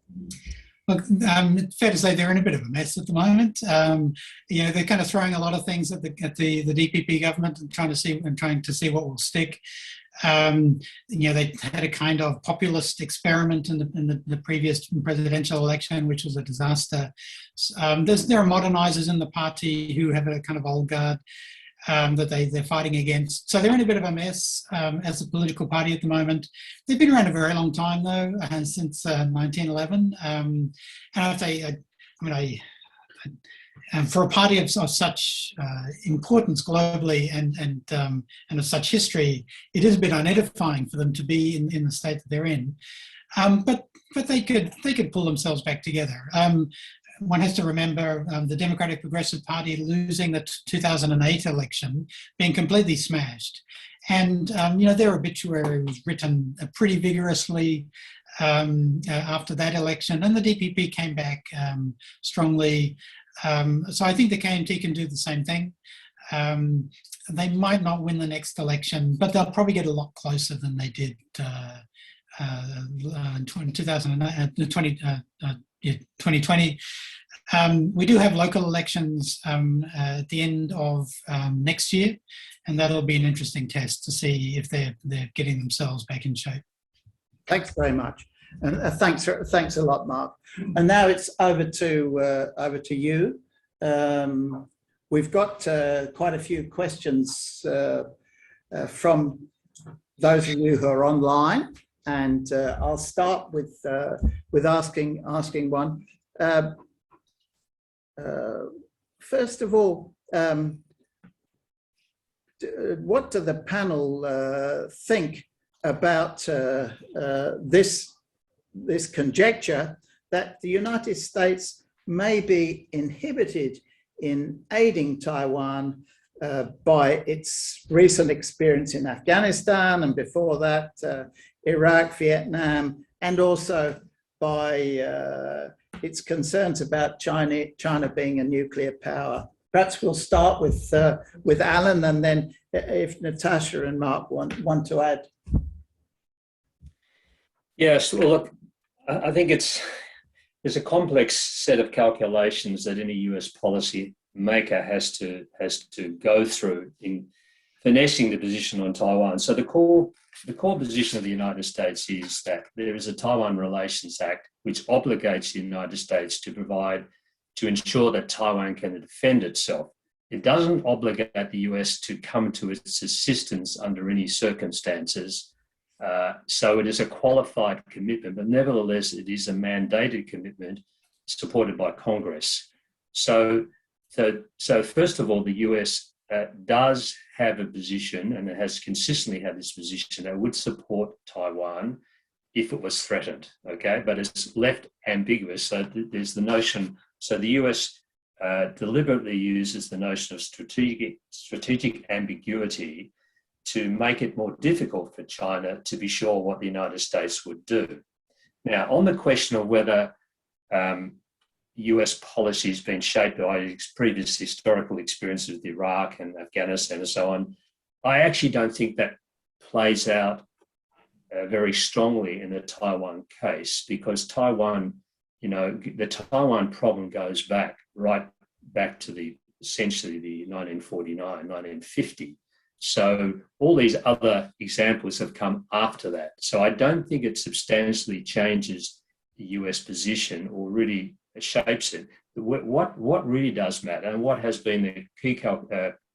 Look, it's fair to say they're in a bit of a mess at the moment. They're kind of throwing a lot of things at the DPP government and trying to see what will stick. They had a kind of populist experiment in the previous presidential election, which was a disaster. There are modernizers in the party who have a kind of old guard that they're fighting against. So they're in a bit of a mess as a political party at the moment. They've been around a very long time, though, since 1911. And I'd say, for a party of such importance globally and of such history, it is a bit unedifying for them to be in the state that they're in. But they could pull themselves back together. One has to remember the Democratic Progressive Party losing the 2008 election, being completely smashed. And, their obituary was written pretty vigorously after that election, and the DPP came back strongly. So I think the KMT can do the same thing. They might not win the next election, but they'll probably get a lot closer than they did in 2020. We do have local elections at the end of next year, and that'll be an interesting test to see if they're getting themselves back in shape. Thanks very much, and thanks a lot, Mark. And now it's over to you. We've got quite a few questions from those of you who are online, and I'll start with asking one. First of all, what do the panel think about this conjecture that the United States may be inhibited in aiding Taiwan by its recent experience in Afghanistan, and before that, Iraq, Vietnam, and also by its concerns about China being a nuclear power. Perhaps we'll start with Alan, and then if Natasha and Mark want to add. Yes, well, look, I think there's a complex set of calculations that any US policy maker has to go through in finessing the position on Taiwan. So the core position of the United States is that there is a Taiwan Relations Act which obligates the United States to ensure that Taiwan can defend itself. It doesn't obligate the US to come to its assistance under any circumstances. So it is a qualified commitment, but nevertheless, it is a mandated commitment supported by Congress. So first of all, the US does have a position, and it has consistently had this position, that would support Taiwan if it was threatened, okay? But it's left ambiguous. So there's the notion, so the US deliberately uses the notion of strategic ambiguity to make it more difficult for China to be sure what the United States would do. Now, on the question of whether US policy has been shaped by its previous historical experiences with Iraq and Afghanistan and so on, I actually don't think that plays out very strongly in the Taiwan case, because Taiwan, you know, the Taiwan problem goes right back to essentially the 1949, 1950. So all these other examples have come after that. So I don't think it substantially changes the US position or really shapes it. What really does matter, and what has been the key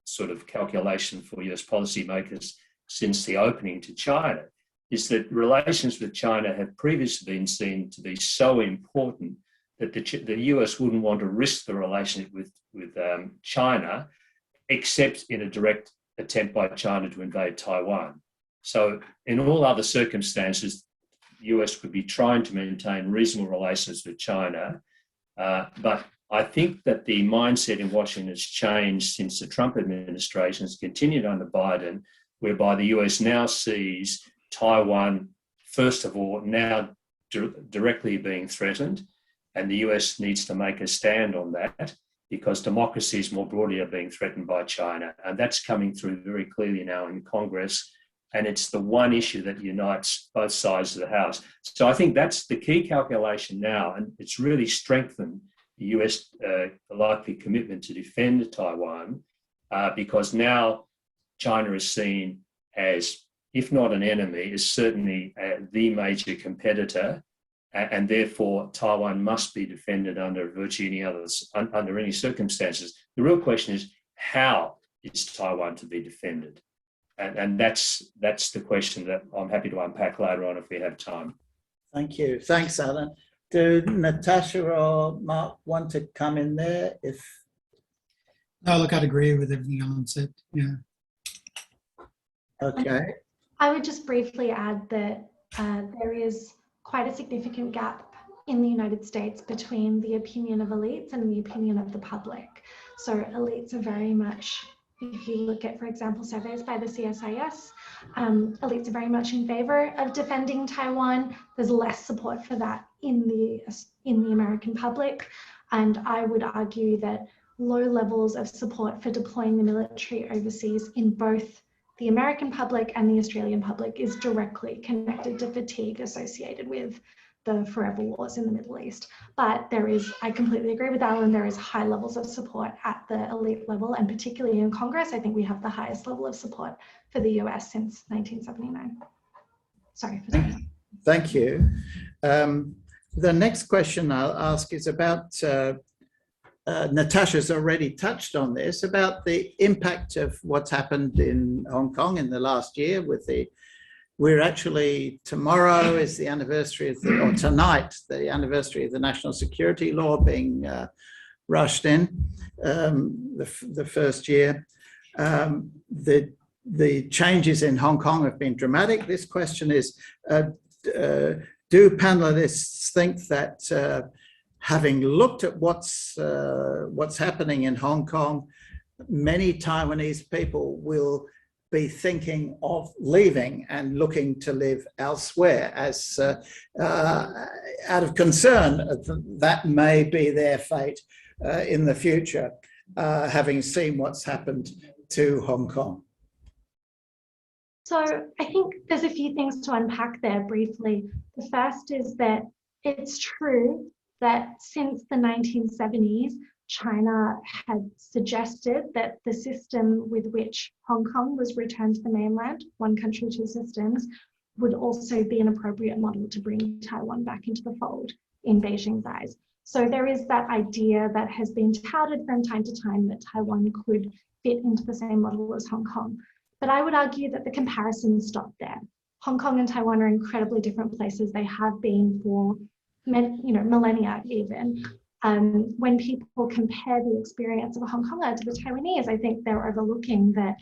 sort of calculation for US policymakers since the opening to China, is that relations with China have previously been seen to be so important that the US wouldn't want to risk the relationship with China, except in a direct attempt by China to invade Taiwan. So in all other circumstances, the US would be trying to maintain reasonable relations with China. But I think that the mindset in Washington has changed since the Trump administration has continued under Biden, whereby the US now sees Taiwan, first of all, now directly being threatened, and the US needs to make a stand on that, because democracies more broadly are being threatened by China. And that's coming through very clearly now in Congress. And it's the one issue that unites both sides of the House. So I think that's the key calculation now. And it's really strengthened the US likely commitment to defend Taiwan, because now China is seen as, if not an enemy, is certainly the major competitor. And therefore, Taiwan must be defended under virtually under any circumstances. The real question is, how is Taiwan to be defended? And that's the question that I'm happy to unpack later on if we have time. Thank you. Thanks, Alan. Do Natasha or Mark want to come in there? No, look, I'd agree with everything Alan said. Yeah. Okay. I would just briefly add that there is quite a significant gap in the United States between the opinion of elites and the opinion of the public. So elites are very much, if you look at, for example, surveys by the CSIS, elites are very much in favor of defending Taiwan. There's less support for that in the American public. And I would argue that low levels of support for deploying the military overseas in both the American public and the Australian public is directly connected to fatigue associated with the forever wars in the Middle East. But there is, I completely agree with Alan, there is high levels of support at the elite level, and particularly in Congress, I think we have the highest level of support for the US since 1979. Sorry for that. Thank you. The next question I'll ask is about Natasha's already touched on this, about the impact of what's happened in Hong Kong in the last year with we're actually, tomorrow is the anniversary of or tonight, the anniversary of the national security law being rushed in, the first year. The changes in Hong Kong have been dramatic. This question is, do panelists think that having looked at what's happening in Hong Kong, many Taiwanese people will be thinking of leaving and looking to live elsewhere, as out of concern that may be their fate in the future, having seen what's happened to Hong Kong? So I think there's a few things to unpack there briefly. The first is that it's true that since the 1970s, China had suggested that the system with which Hong Kong was returned to the mainland, one country, two systems, would also be an appropriate model to bring Taiwan back into the fold in Beijing's eyes. So there is that idea that has been touted from time to time that Taiwan could fit into the same model as Hong Kong. But I would argue that the comparisons stop there. Hong Kong and Taiwan are incredibly different places. They have been for millennia even. when people compare the experience of a Hong Konger to the Taiwanese, I think they're overlooking that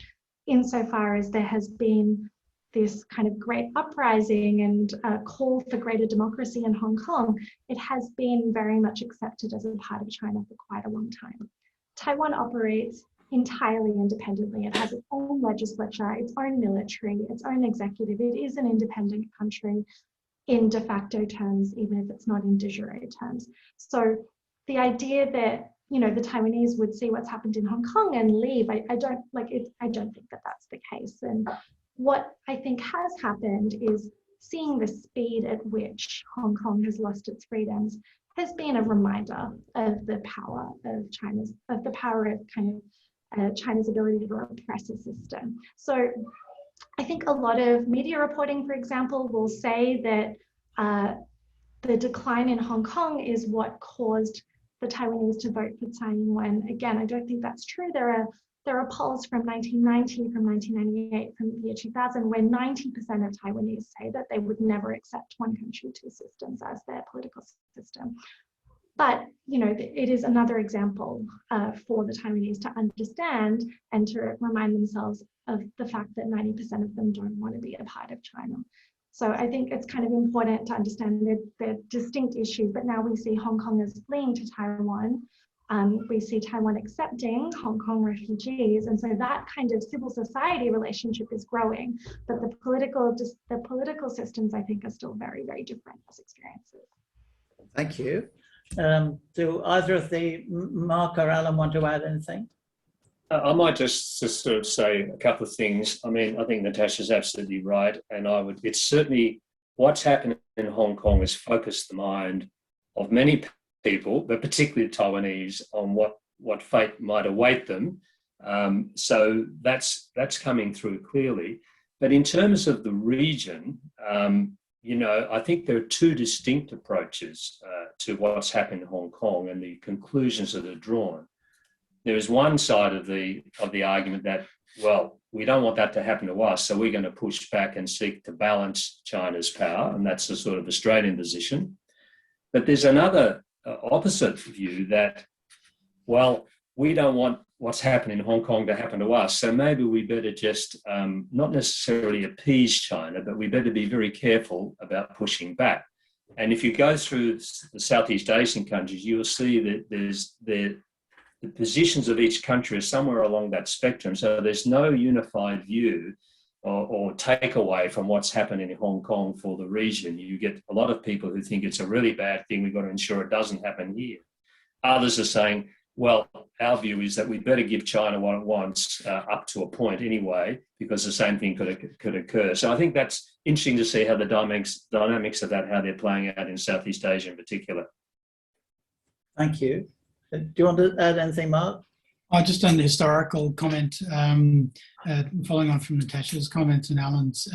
insofar as there has been this kind of great uprising and call for greater democracy in Hong Kong, it has been very much accepted as a part of China for quite a long time. Taiwan operates entirely independently. It has its own legislature, its own military, its own executive. It is an independent country in de facto terms, even if it's not in de jure terms. So the idea that, you know, the Taiwanese would see what's happened in Hong Kong and leave, I don't think that that's the case. And what I think has happened is seeing the speed at which Hong Kong has lost its freedoms has been a reminder of the power of China's ability to repress a system. So I think a lot of media reporting, for example, will say that the decline in Hong Kong is what caused the Taiwanese to vote for Tsai-Ing Wen. Again, I don't think that's true. There are polls from 1990, from 1998, from the year 2000, where 90% of Taiwanese say that they would never accept one country, two systems as their political system. But, you know, it is another example for the Taiwanese to understand and to remind themselves of the fact that 90% of them don't want to be a part of China. So I think it's kind of important to understand the distinct issues, but now we see Hong Kongers fleeing to Taiwan. We see Taiwan accepting Hong Kong refugees. And so that kind of civil society relationship is growing, but the political systems, I think, are still very, very different as experiences. Thank you. Do either of the, Mark or Alan, want to add anything? I might just sort of say a couple of things. I mean, I think Natasha's absolutely right. And it's certainly what's happened in Hong Kong has focused the mind of many people, but particularly the Taiwanese, on what fate might await them. So that's coming through clearly. But in terms of the region, you know, I think there are two distinct approaches to what's happened in Hong Kong and the conclusions that are drawn. There is one side of the argument that, well, we don't want that to happen to us, so we're going to push back and seek to balance China's power, and that's the sort of Australian position. But there's another opposite view that, well, we don't want what's happening in Hong Kong to happen to us, so maybe we better just not necessarily appease China, but we better be very careful about pushing back. And if you go through the Southeast Asian countries, you will see that the positions of each country are somewhere along that spectrum. So there's no unified view or takeaway from what's happening in Hong Kong for the region. You get a lot of people who think it's a really bad thing, we've got to ensure it doesn't happen here. Others are saying, well, our view is that we better give China what it wants up to a point anyway, because the same thing could occur. So I think that's interesting to see how the dynamics of that, how they're playing out in Southeast Asia in particular. Thank you. Do you want to add anything, Mark? Just on the historical comment, following on from Natasha's comments and Alan's.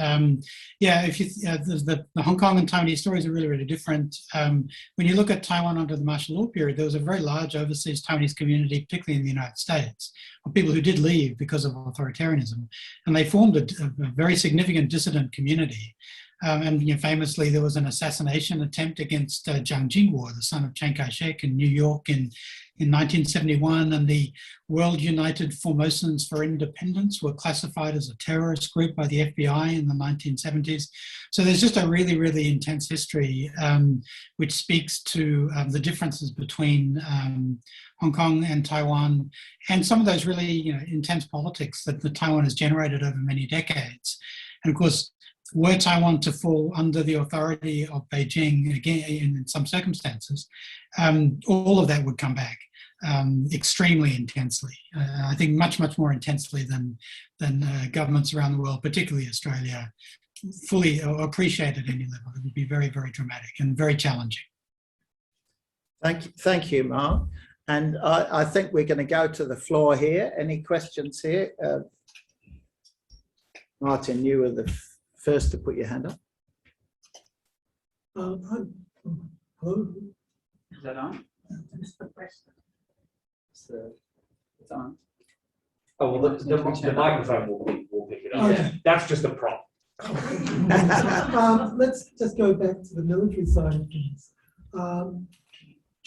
Yeah, if you the Hong Kong and Taiwanese stories are really, really different. When you look at Taiwan under the martial law period, there was a very large overseas Taiwanese community, particularly in the United States, of people who did leave because of authoritarianism, and they formed a very significant dissident community. And you know, famously, there was an assassination attempt against Jiang Jingwo, the son of Chiang Kai-shek, in New York in 1971, and the World United Formosans for Independence were classified as a terrorist group by the FBI in the 1970s. So there's just a really, really intense history which speaks to the differences between Hong Kong and Taiwan, and some of those really intense politics that Taiwan has generated over many decades. And of course, were Taiwan to fall under the authority of Beijing again in some circumstances, all of that would come back extremely intensely. I think much, much more intensely than governments around the world, particularly Australia, fully appreciate at any level. It would be very, very dramatic and very challenging. Thank you, Mark. And I think we're going to go to the floor here. Any questions here? Martin, you were the first to put your hand up. Hello? Is that on? It's the question. It's on. Oh, well, the microphone will pick it up. Okay. That's just a prop. Let's just go back to the military side of things.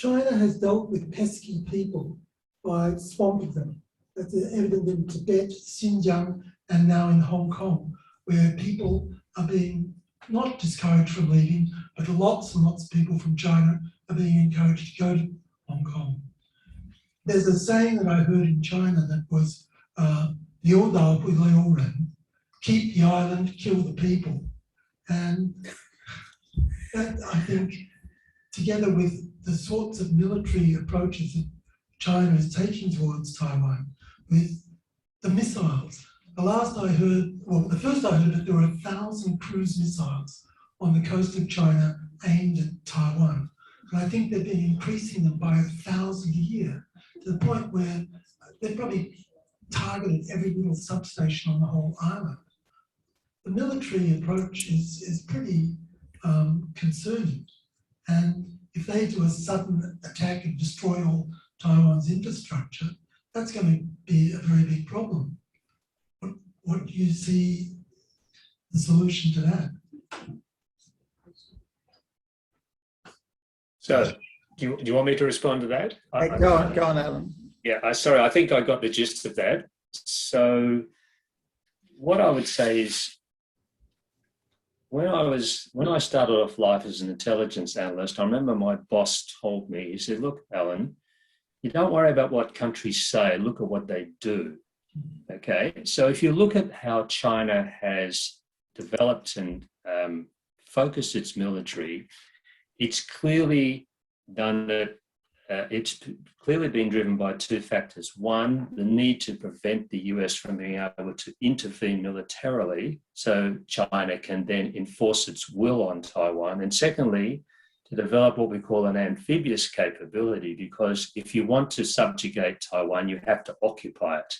China has dealt with pesky people by swamping them. That's evident in Tibet, Xinjiang, and now in Hong Kong, where people are being not discouraged from leaving, but lots and lots of people from China are being encouraged to go to Hong Kong. There's a saying that I heard in China that was, keep the island, kill the people. And that, I think, together with the sorts of military approaches that China is taking towards Taiwan, with the missiles. The last I heard, well, the first I heard that there were 1,000 cruise missiles on the coast of China aimed at Taiwan. And I think they've been increasing them by 1,000 a year, to the point where they've probably targeted every little substation on the whole island. The military approach is pretty concerning. And if they do a sudden attack and destroy all Taiwan's infrastructure, that's going to be a very big problem. What do you see the solution to that? So, do you want me to respond to that? Go on, Alan. Yeah, sorry, I think I got the gist of that. So, what I would say is, when I started off life as an intelligence analyst, I remember my boss told me, he said, "Look, Alan, you don't worry about what countries say, look at what they do." Okay, so if you look at how China has developed and focused its military, it's clearly done it. It's clearly been driven by two factors. One, the need to prevent the US from being able to intervene militarily so China can then enforce its will on Taiwan. And secondly, to develop what we call an amphibious capability, because if you want to subjugate Taiwan, you have to occupy it.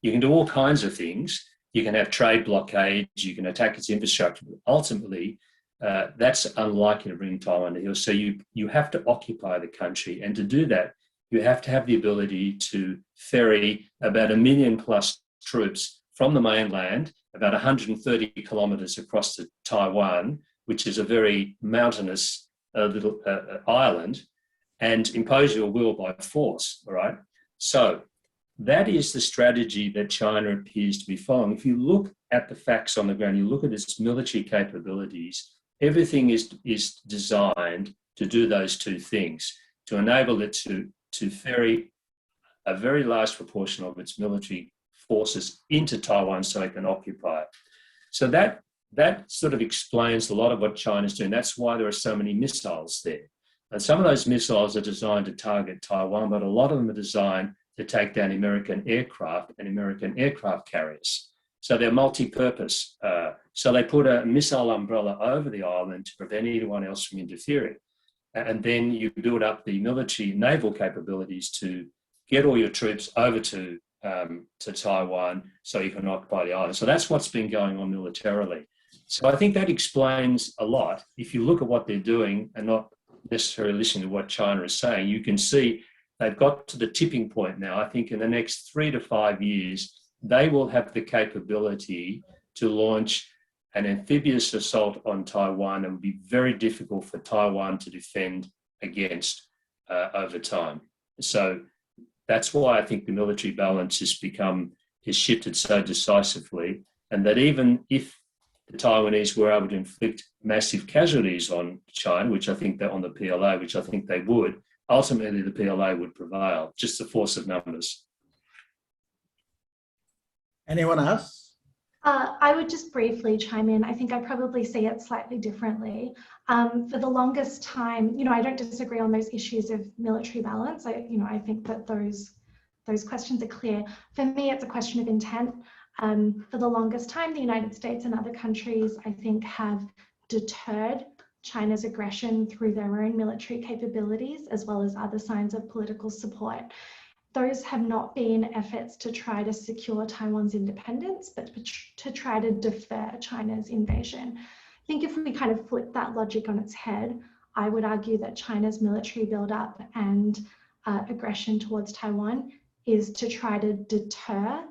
You can do all kinds of things. You can have trade blockades, you can attack its infrastructure, but ultimately, that's unlikely to bring Taiwan to heel. So you have to occupy the country. And to do that, you have to have the ability to ferry about 1 million plus troops from the mainland, about 130 kilometres across to Taiwan, which is a very mountainous little island, and impose your will by force, all right? So that is the strategy that China appears to be following. If you look at the facts on the ground, you look at its military capabilities, everything is designed to do those two things, to enable it to ferry a very large proportion of its military forces into Taiwan so it can occupy it. So that sort of explains a lot of what China's doing. That's why there are so many missiles there. And some of those missiles are designed to target Taiwan, but a lot of them are designed to take down American aircraft and American aircraft carriers. So they're multi-purpose. So they put a missile umbrella over the island to prevent anyone else from interfering. And then you build up the military naval capabilities to get all your troops over to Taiwan so you can occupy the island. So that's what's been going on militarily. So I think that explains a lot. If you look at what they're doing and not necessarily listening to what China is saying, you can see they've got to the tipping point now. I think in the next 3 to 5 years, they will have the capability to launch an amphibious assault on Taiwan, and it will be very difficult for Taiwan to defend against over time. So that's why I think the military balance has shifted so decisively, and that even if the Taiwanese were able to inflict massive casualties on China, which I think they're on the PLA, which I think they would, ultimately the PLA would prevail, just the force of numbers. Anyone else? I would just briefly chime in. I think I probably see it slightly differently. For the longest time, I don't disagree on those issues of military balance. I think that those questions are clear. For me, it's a question of intent. For the longest time, the United States and other countries, I think, have deterred China's aggression through their own military capabilities, as well as other signs of political support. Those have not been efforts to try to secure Taiwan's independence, but to try to defer China's invasion. I think if we kind of flip that logic on its head, I would argue that China's military buildup and aggression towards Taiwan is to try to deter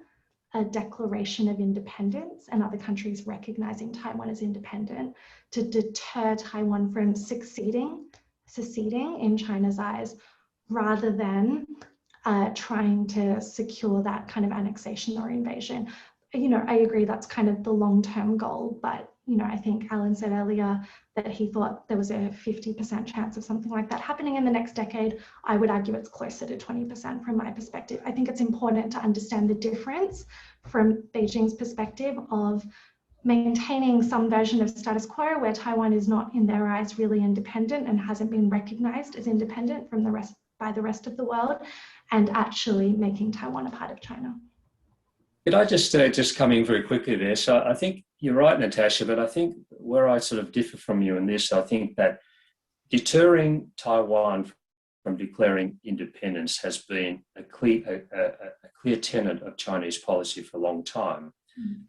a declaration of independence and other countries recognizing Taiwan as independent, to deter Taiwan from seceding in China's eyes, rather than trying to secure that kind of annexation or invasion. I agree that's kind of the long-term goal, but I think Alan said earlier that he thought there was a 50% chance of something like that happening in the next decade. I would argue it's closer to 20% from my perspective. I think it's important to understand the difference from Beijing's perspective of maintaining some version of status quo where Taiwan is not, in their eyes, really independent and hasn't been recognized as independent from by the rest of the world, and actually making Taiwan a part of China. Could I just come in very quickly there? So I think you're right, Natasha, but I think where I sort of differ from you in this, I think that deterring Taiwan from declaring independence has been a clear tenet of Chinese policy for a long time.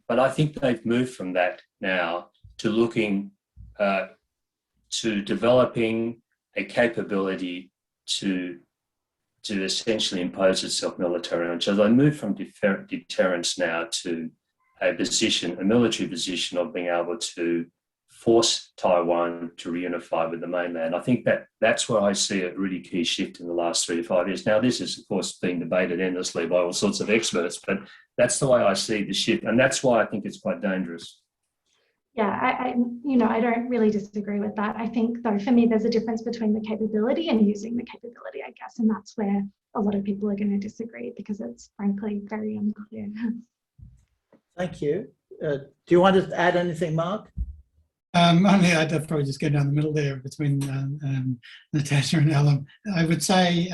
But I think they've moved from that now to looking to developing a capability to essentially impose itself militarily. So they move from deterrence now to a military position of being able to force Taiwan to reunify with the mainland. I think that's where I see a really key shift in the last 3 to 5 years. Now, this is, of course, being debated endlessly by all sorts of experts, but that's the way I see the shift. And that's why I think it's quite dangerous. Yeah, I don't really disagree with that. I think, though, for me, there's a difference between the capability and using the capability, I guess. And that's where a lot of people are going to disagree because it's frankly very unclear. Thank you. Do you want to add anything, Mark? I'd probably just go down the middle there between Natasha and Alan. I would say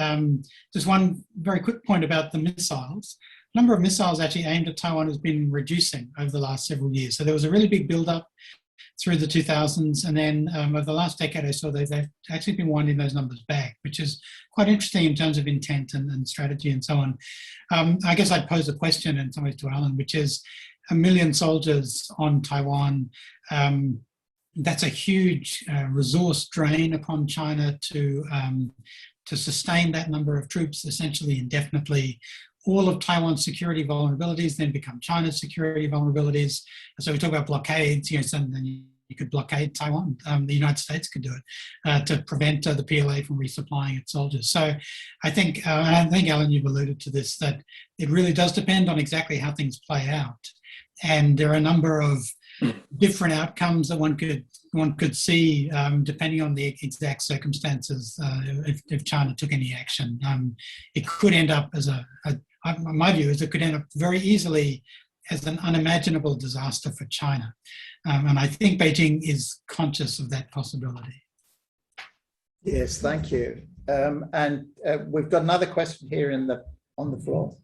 just one very quick point about the missiles. The number of missiles actually aimed at Taiwan has been reducing over the last several years. So there was a really big build-up through the 2000s, and then over the last decade or so, they've actually been winding those numbers back, which is quite interesting in terms of intent and strategy and so on. I guess I'd pose a question in some ways to Alan, which is 1 million soldiers on Taiwan. That's a huge resource drain upon China to sustain that number of troops essentially indefinitely. All of Taiwan's security vulnerabilities then become China's security vulnerabilities. So we talk about blockades, so then you could blockade Taiwan. The United States could do it to prevent the PLA from resupplying its soldiers. So I think, Alan, you've alluded to this, that it really does depend on exactly how things play out. And there are a number of different outcomes that one could see depending on the exact circumstances. If China took any action, it could end up as my view is it could end up very easily as an unimaginable disaster for China, and I think Beijing is conscious of that possibility. Yes, thank you. And we've got another question here on the floor.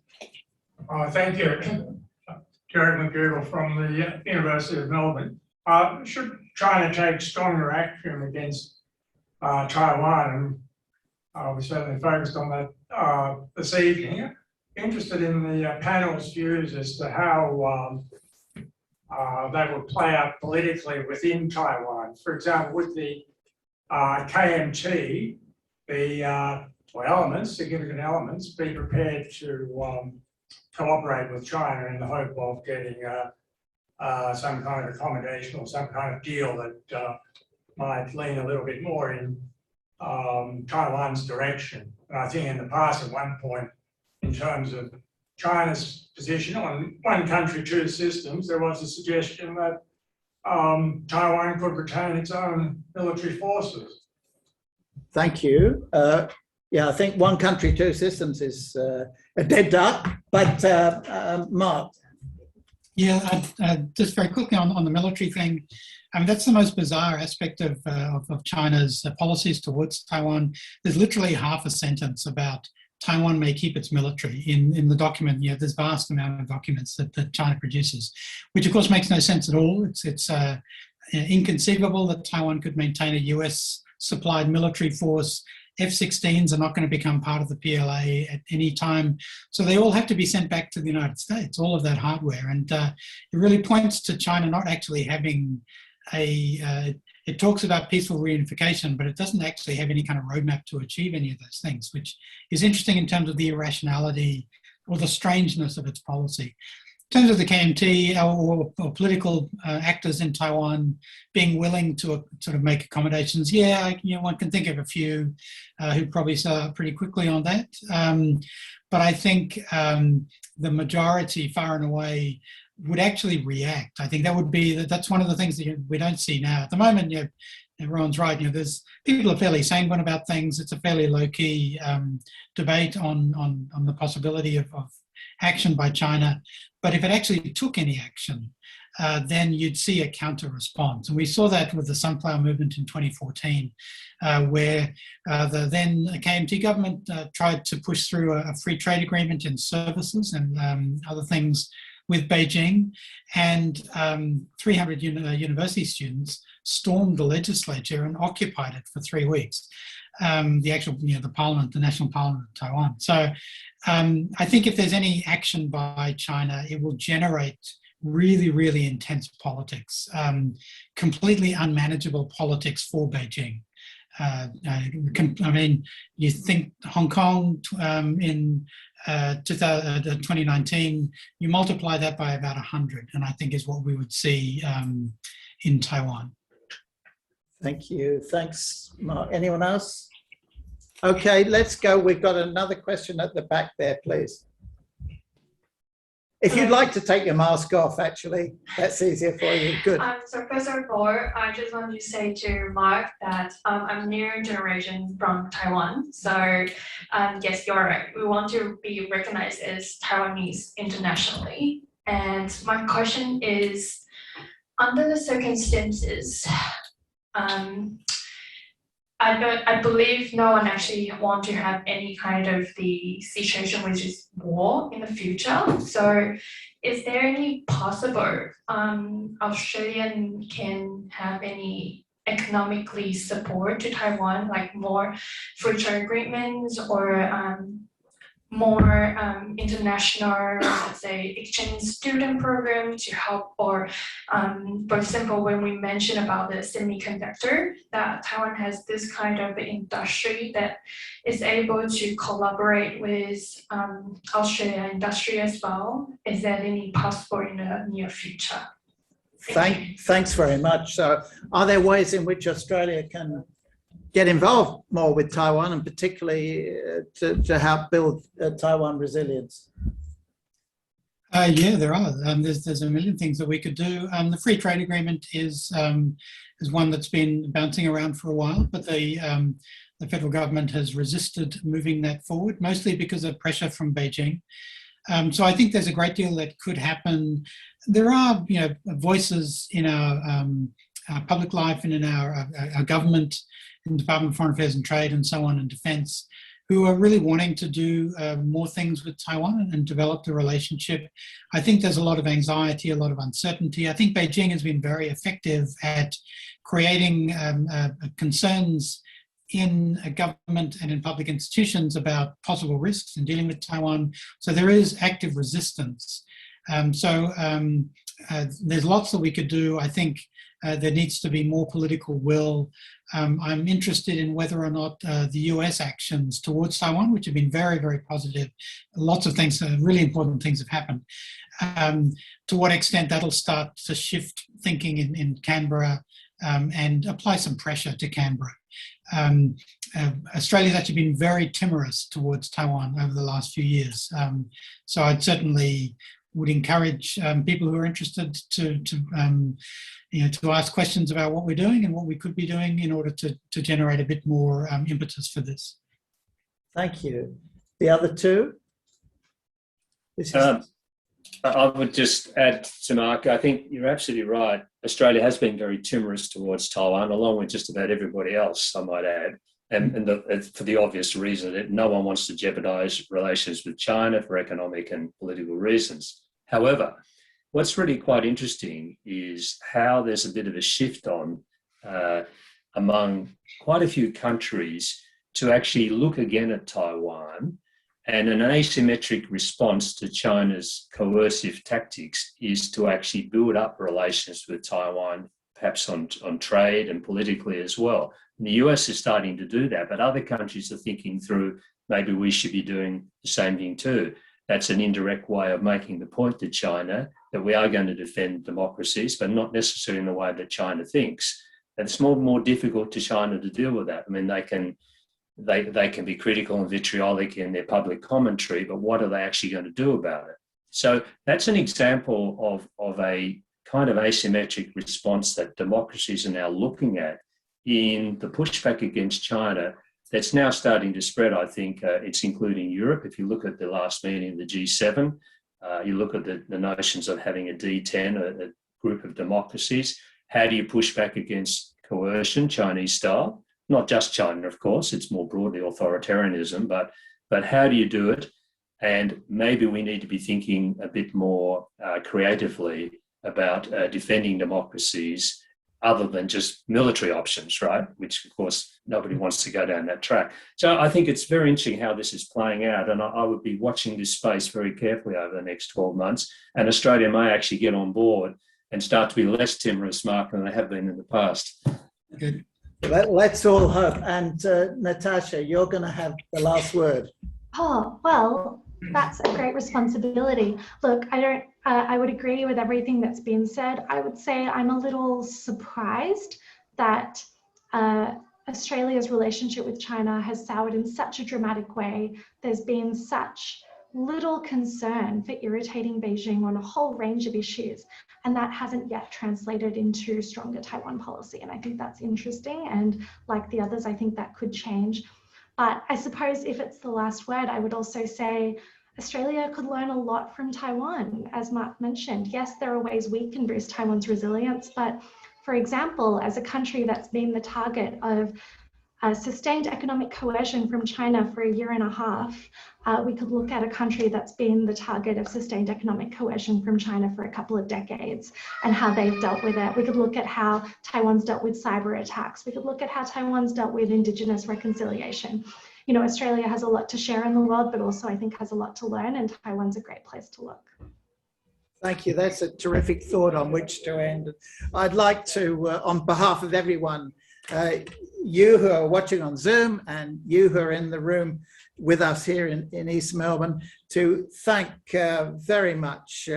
Thank you. Jared McGoodle from the University of Melbourne. Should China take stronger action against Taiwan? And we certainly focused on that this evening. Interested in the panel's views as to how that would play out politically within Taiwan. For example, with the KMT, significant elements, be prepared to cooperate with China in the hope of getting some kind of accommodation or some kind of deal that might lean a little bit more in Taiwan's direction. And I think in the past, at one point, in terms of China's position on one country, two systems, there was a suggestion that Taiwan could retain its own military forces. Thank you. Yeah, I think one country, two systems is a dead duck, but Mark. Yeah, just very quickly on the military thing. I mean, that's the most bizarre aspect of China's policies towards Taiwan. There's literally half a sentence about Taiwan may keep its military in the document. There's vast amount of documents that China produces, which of course makes no sense at all. It's inconceivable that Taiwan could maintain a US supplied military force. F-16s are not going to become part of the PLA at any time. So they all have to be sent back to the United States, all of that hardware. And it really points to China not actually having it talks about peaceful reunification, but it doesn't actually have any kind of roadmap to achieve any of those things, which is interesting in terms of the irrationality or the strangeness of its policy. In terms of the KMT or political actors in Taiwan being willing to sort of make accommodations, yeah, one can think of a few who probably saw pretty quickly on that. But I think the majority, far and away, would actually react. I think that's one of the things that we don't see now at the moment. Everyone's right. There's people are fairly sanguine about things. It's a fairly low-key debate on the possibility of action by China. But if it actually took any action, then you'd see a counter response. And we saw that with the Sunflower Movement in 2014, where the then KMT government tried to push through a free trade agreement in services and other things with Beijing, and 300 university students stormed the legislature and occupied it for 3 weeks. The parliament, the national parliament of Taiwan. So I think if there's any action by China, it will generate really, really intense politics, completely unmanageable politics for Beijing. You think Hong Kong in 2019, you multiply that by about 100, and I think is what we would see in Taiwan. Thank you. Thanks, Mark. Anyone else? Okay, let's go. We've got another question at the back there, please. If you'd like to take your mask off, actually, that's easier for you. Good. So first of all, I just want to say to Mark that I'm new generation from Taiwan. So yes, you're right. We want to be recognized as Taiwanese internationally. And my question is, under the circumstances, I believe no one actually want to have any kind of the situation which is war in the future. So is there any possible Australian can have any economically support to Taiwan, like more free trade agreements or more international, let's say, exchange student program to help, or for example, when we mentioned about the semiconductor, that Taiwan has this kind of industry that is able to collaborate with Australia industry as well. Is that any possible in the near future? Thanks very much. So are there ways in which Australia can get involved more with Taiwan, and particularly to help build Taiwan resilience? Yeah, there are. There's a million things that we could do. The free trade agreement is one that's been bouncing around for a while, but the federal government has resisted moving that forward, mostly because of pressure from Beijing. So I think there's a great deal that could happen. There are, voices in our public life and in our government, in the Department of Foreign Affairs and Trade and so on, and Defence, who are really wanting to do more things with Taiwan and develop the relationship. I think there's a lot of anxiety, a lot of uncertainty. I think Beijing has been very effective at creating concerns in a government and in public institutions about possible risks in dealing with Taiwan. So there is active resistance. There's lots that we could do. I think there needs to be more political will. I'm interested in whether or not the US actions towards Taiwan, which have been very, very positive, lots of things, really important things have happened, to what extent that'll start to shift thinking in Canberra and apply some pressure to Canberra. Australia's actually been very timorous towards Taiwan over the last few years. So I'd certainly would encourage people who are interested to ask questions about what we're doing and what we could be doing in order to generate a bit more impetus for this. Thank you. The other two? I would just add to Mark, I think you're absolutely right. Australia has been very timorous towards Taiwan, along with just about everybody else, I might add. And for the obvious reason that no one wants to jeopardise relations with China for economic and political reasons. However, what's really quite interesting is how there's a bit of a shift on among quite a few countries to actually look again at Taiwan, and an asymmetric response to China's coercive tactics is to actually build up relations with Taiwan, perhaps on trade and politically as well. And the US is starting to do that, but other countries are thinking through, maybe we should be doing the same thing too. that's an indirect way of making the point to China that we are going to defend democracies, but not necessarily in the way that China thinks. And it's more difficult to China to deal with that. I mean, they can be critical and vitriolic in their public commentary, but what are they actually going to do about it? So that's an example of a kind of asymmetric response that democracies are now looking at in the pushback against China that's now starting to spread. I think it's including Europe. If you look at the last meeting of the G7, you look at the notions of having a D10, a group of democracies. How do you push back against coercion, Chinese style? Not just China, of course, it's more broadly authoritarianism, but how do you do it? And maybe we need to be thinking a bit more creatively about defending democracies other than just military options, right? Which, of course, nobody wants to go down that track. So I think it's very interesting how this is playing out, and I would be watching this space very carefully over the next 12 months. And Australia may actually get on board and start to be less timorous, Mark, than they have been in the past. Good. Let's all hope. And Natasha, you're going to have the last word. Oh, well, that's a great responsibility. Look, I would agree with everything that's been said. I would say I'm a little surprised that Australia's relationship with China has soured in such a dramatic way. There's been such little concern for irritating Beijing on a whole range of issues, and that hasn't yet translated into stronger Taiwan policy. And I think that's interesting. And like the others, I think that could change. But I suppose if it's the last word, I would also say Australia could learn a lot from Taiwan, as Mark mentioned. Yes, there are ways we can boost Taiwan's resilience, but for example, as a country that's been the target of sustained economic coercion from China for 1.5 years, we could look at a country that's been the target of sustained economic coercion from China for a couple of decades and how they've dealt with it. We could look at how Taiwan's dealt with cyber attacks. We could look at how Taiwan's dealt with Indigenous reconciliation. You know, Australia has a lot to share in the world, but also I think has a lot to learn, and Taiwan's a great place to look. Thank you. That's a terrific thought on which to end. I'd like to, on behalf of everyone, you who are watching on Zoom and you who are in the room with us here in East Melbourne, to thank very much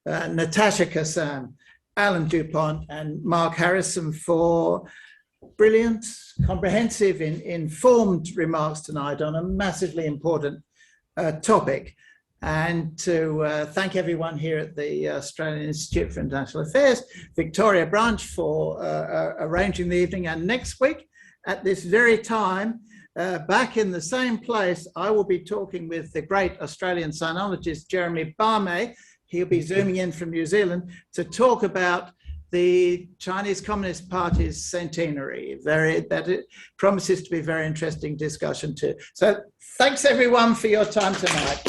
Natasha Kassan, Alan Dupont and Mark Harrison for brilliant, comprehensive, informed remarks tonight on a massively important topic. And to thank everyone here at the Australian Institute for International Affairs, Victoria Branch for arranging the evening. And next week, at this very time, back in the same place, I will be talking with the great Australian sinologist, Jeremy Barmay. He'll be zooming in from New Zealand to talk about the Chinese Communist Party's centenary. That promises to be a very interesting discussion too. So thanks everyone for your time tonight.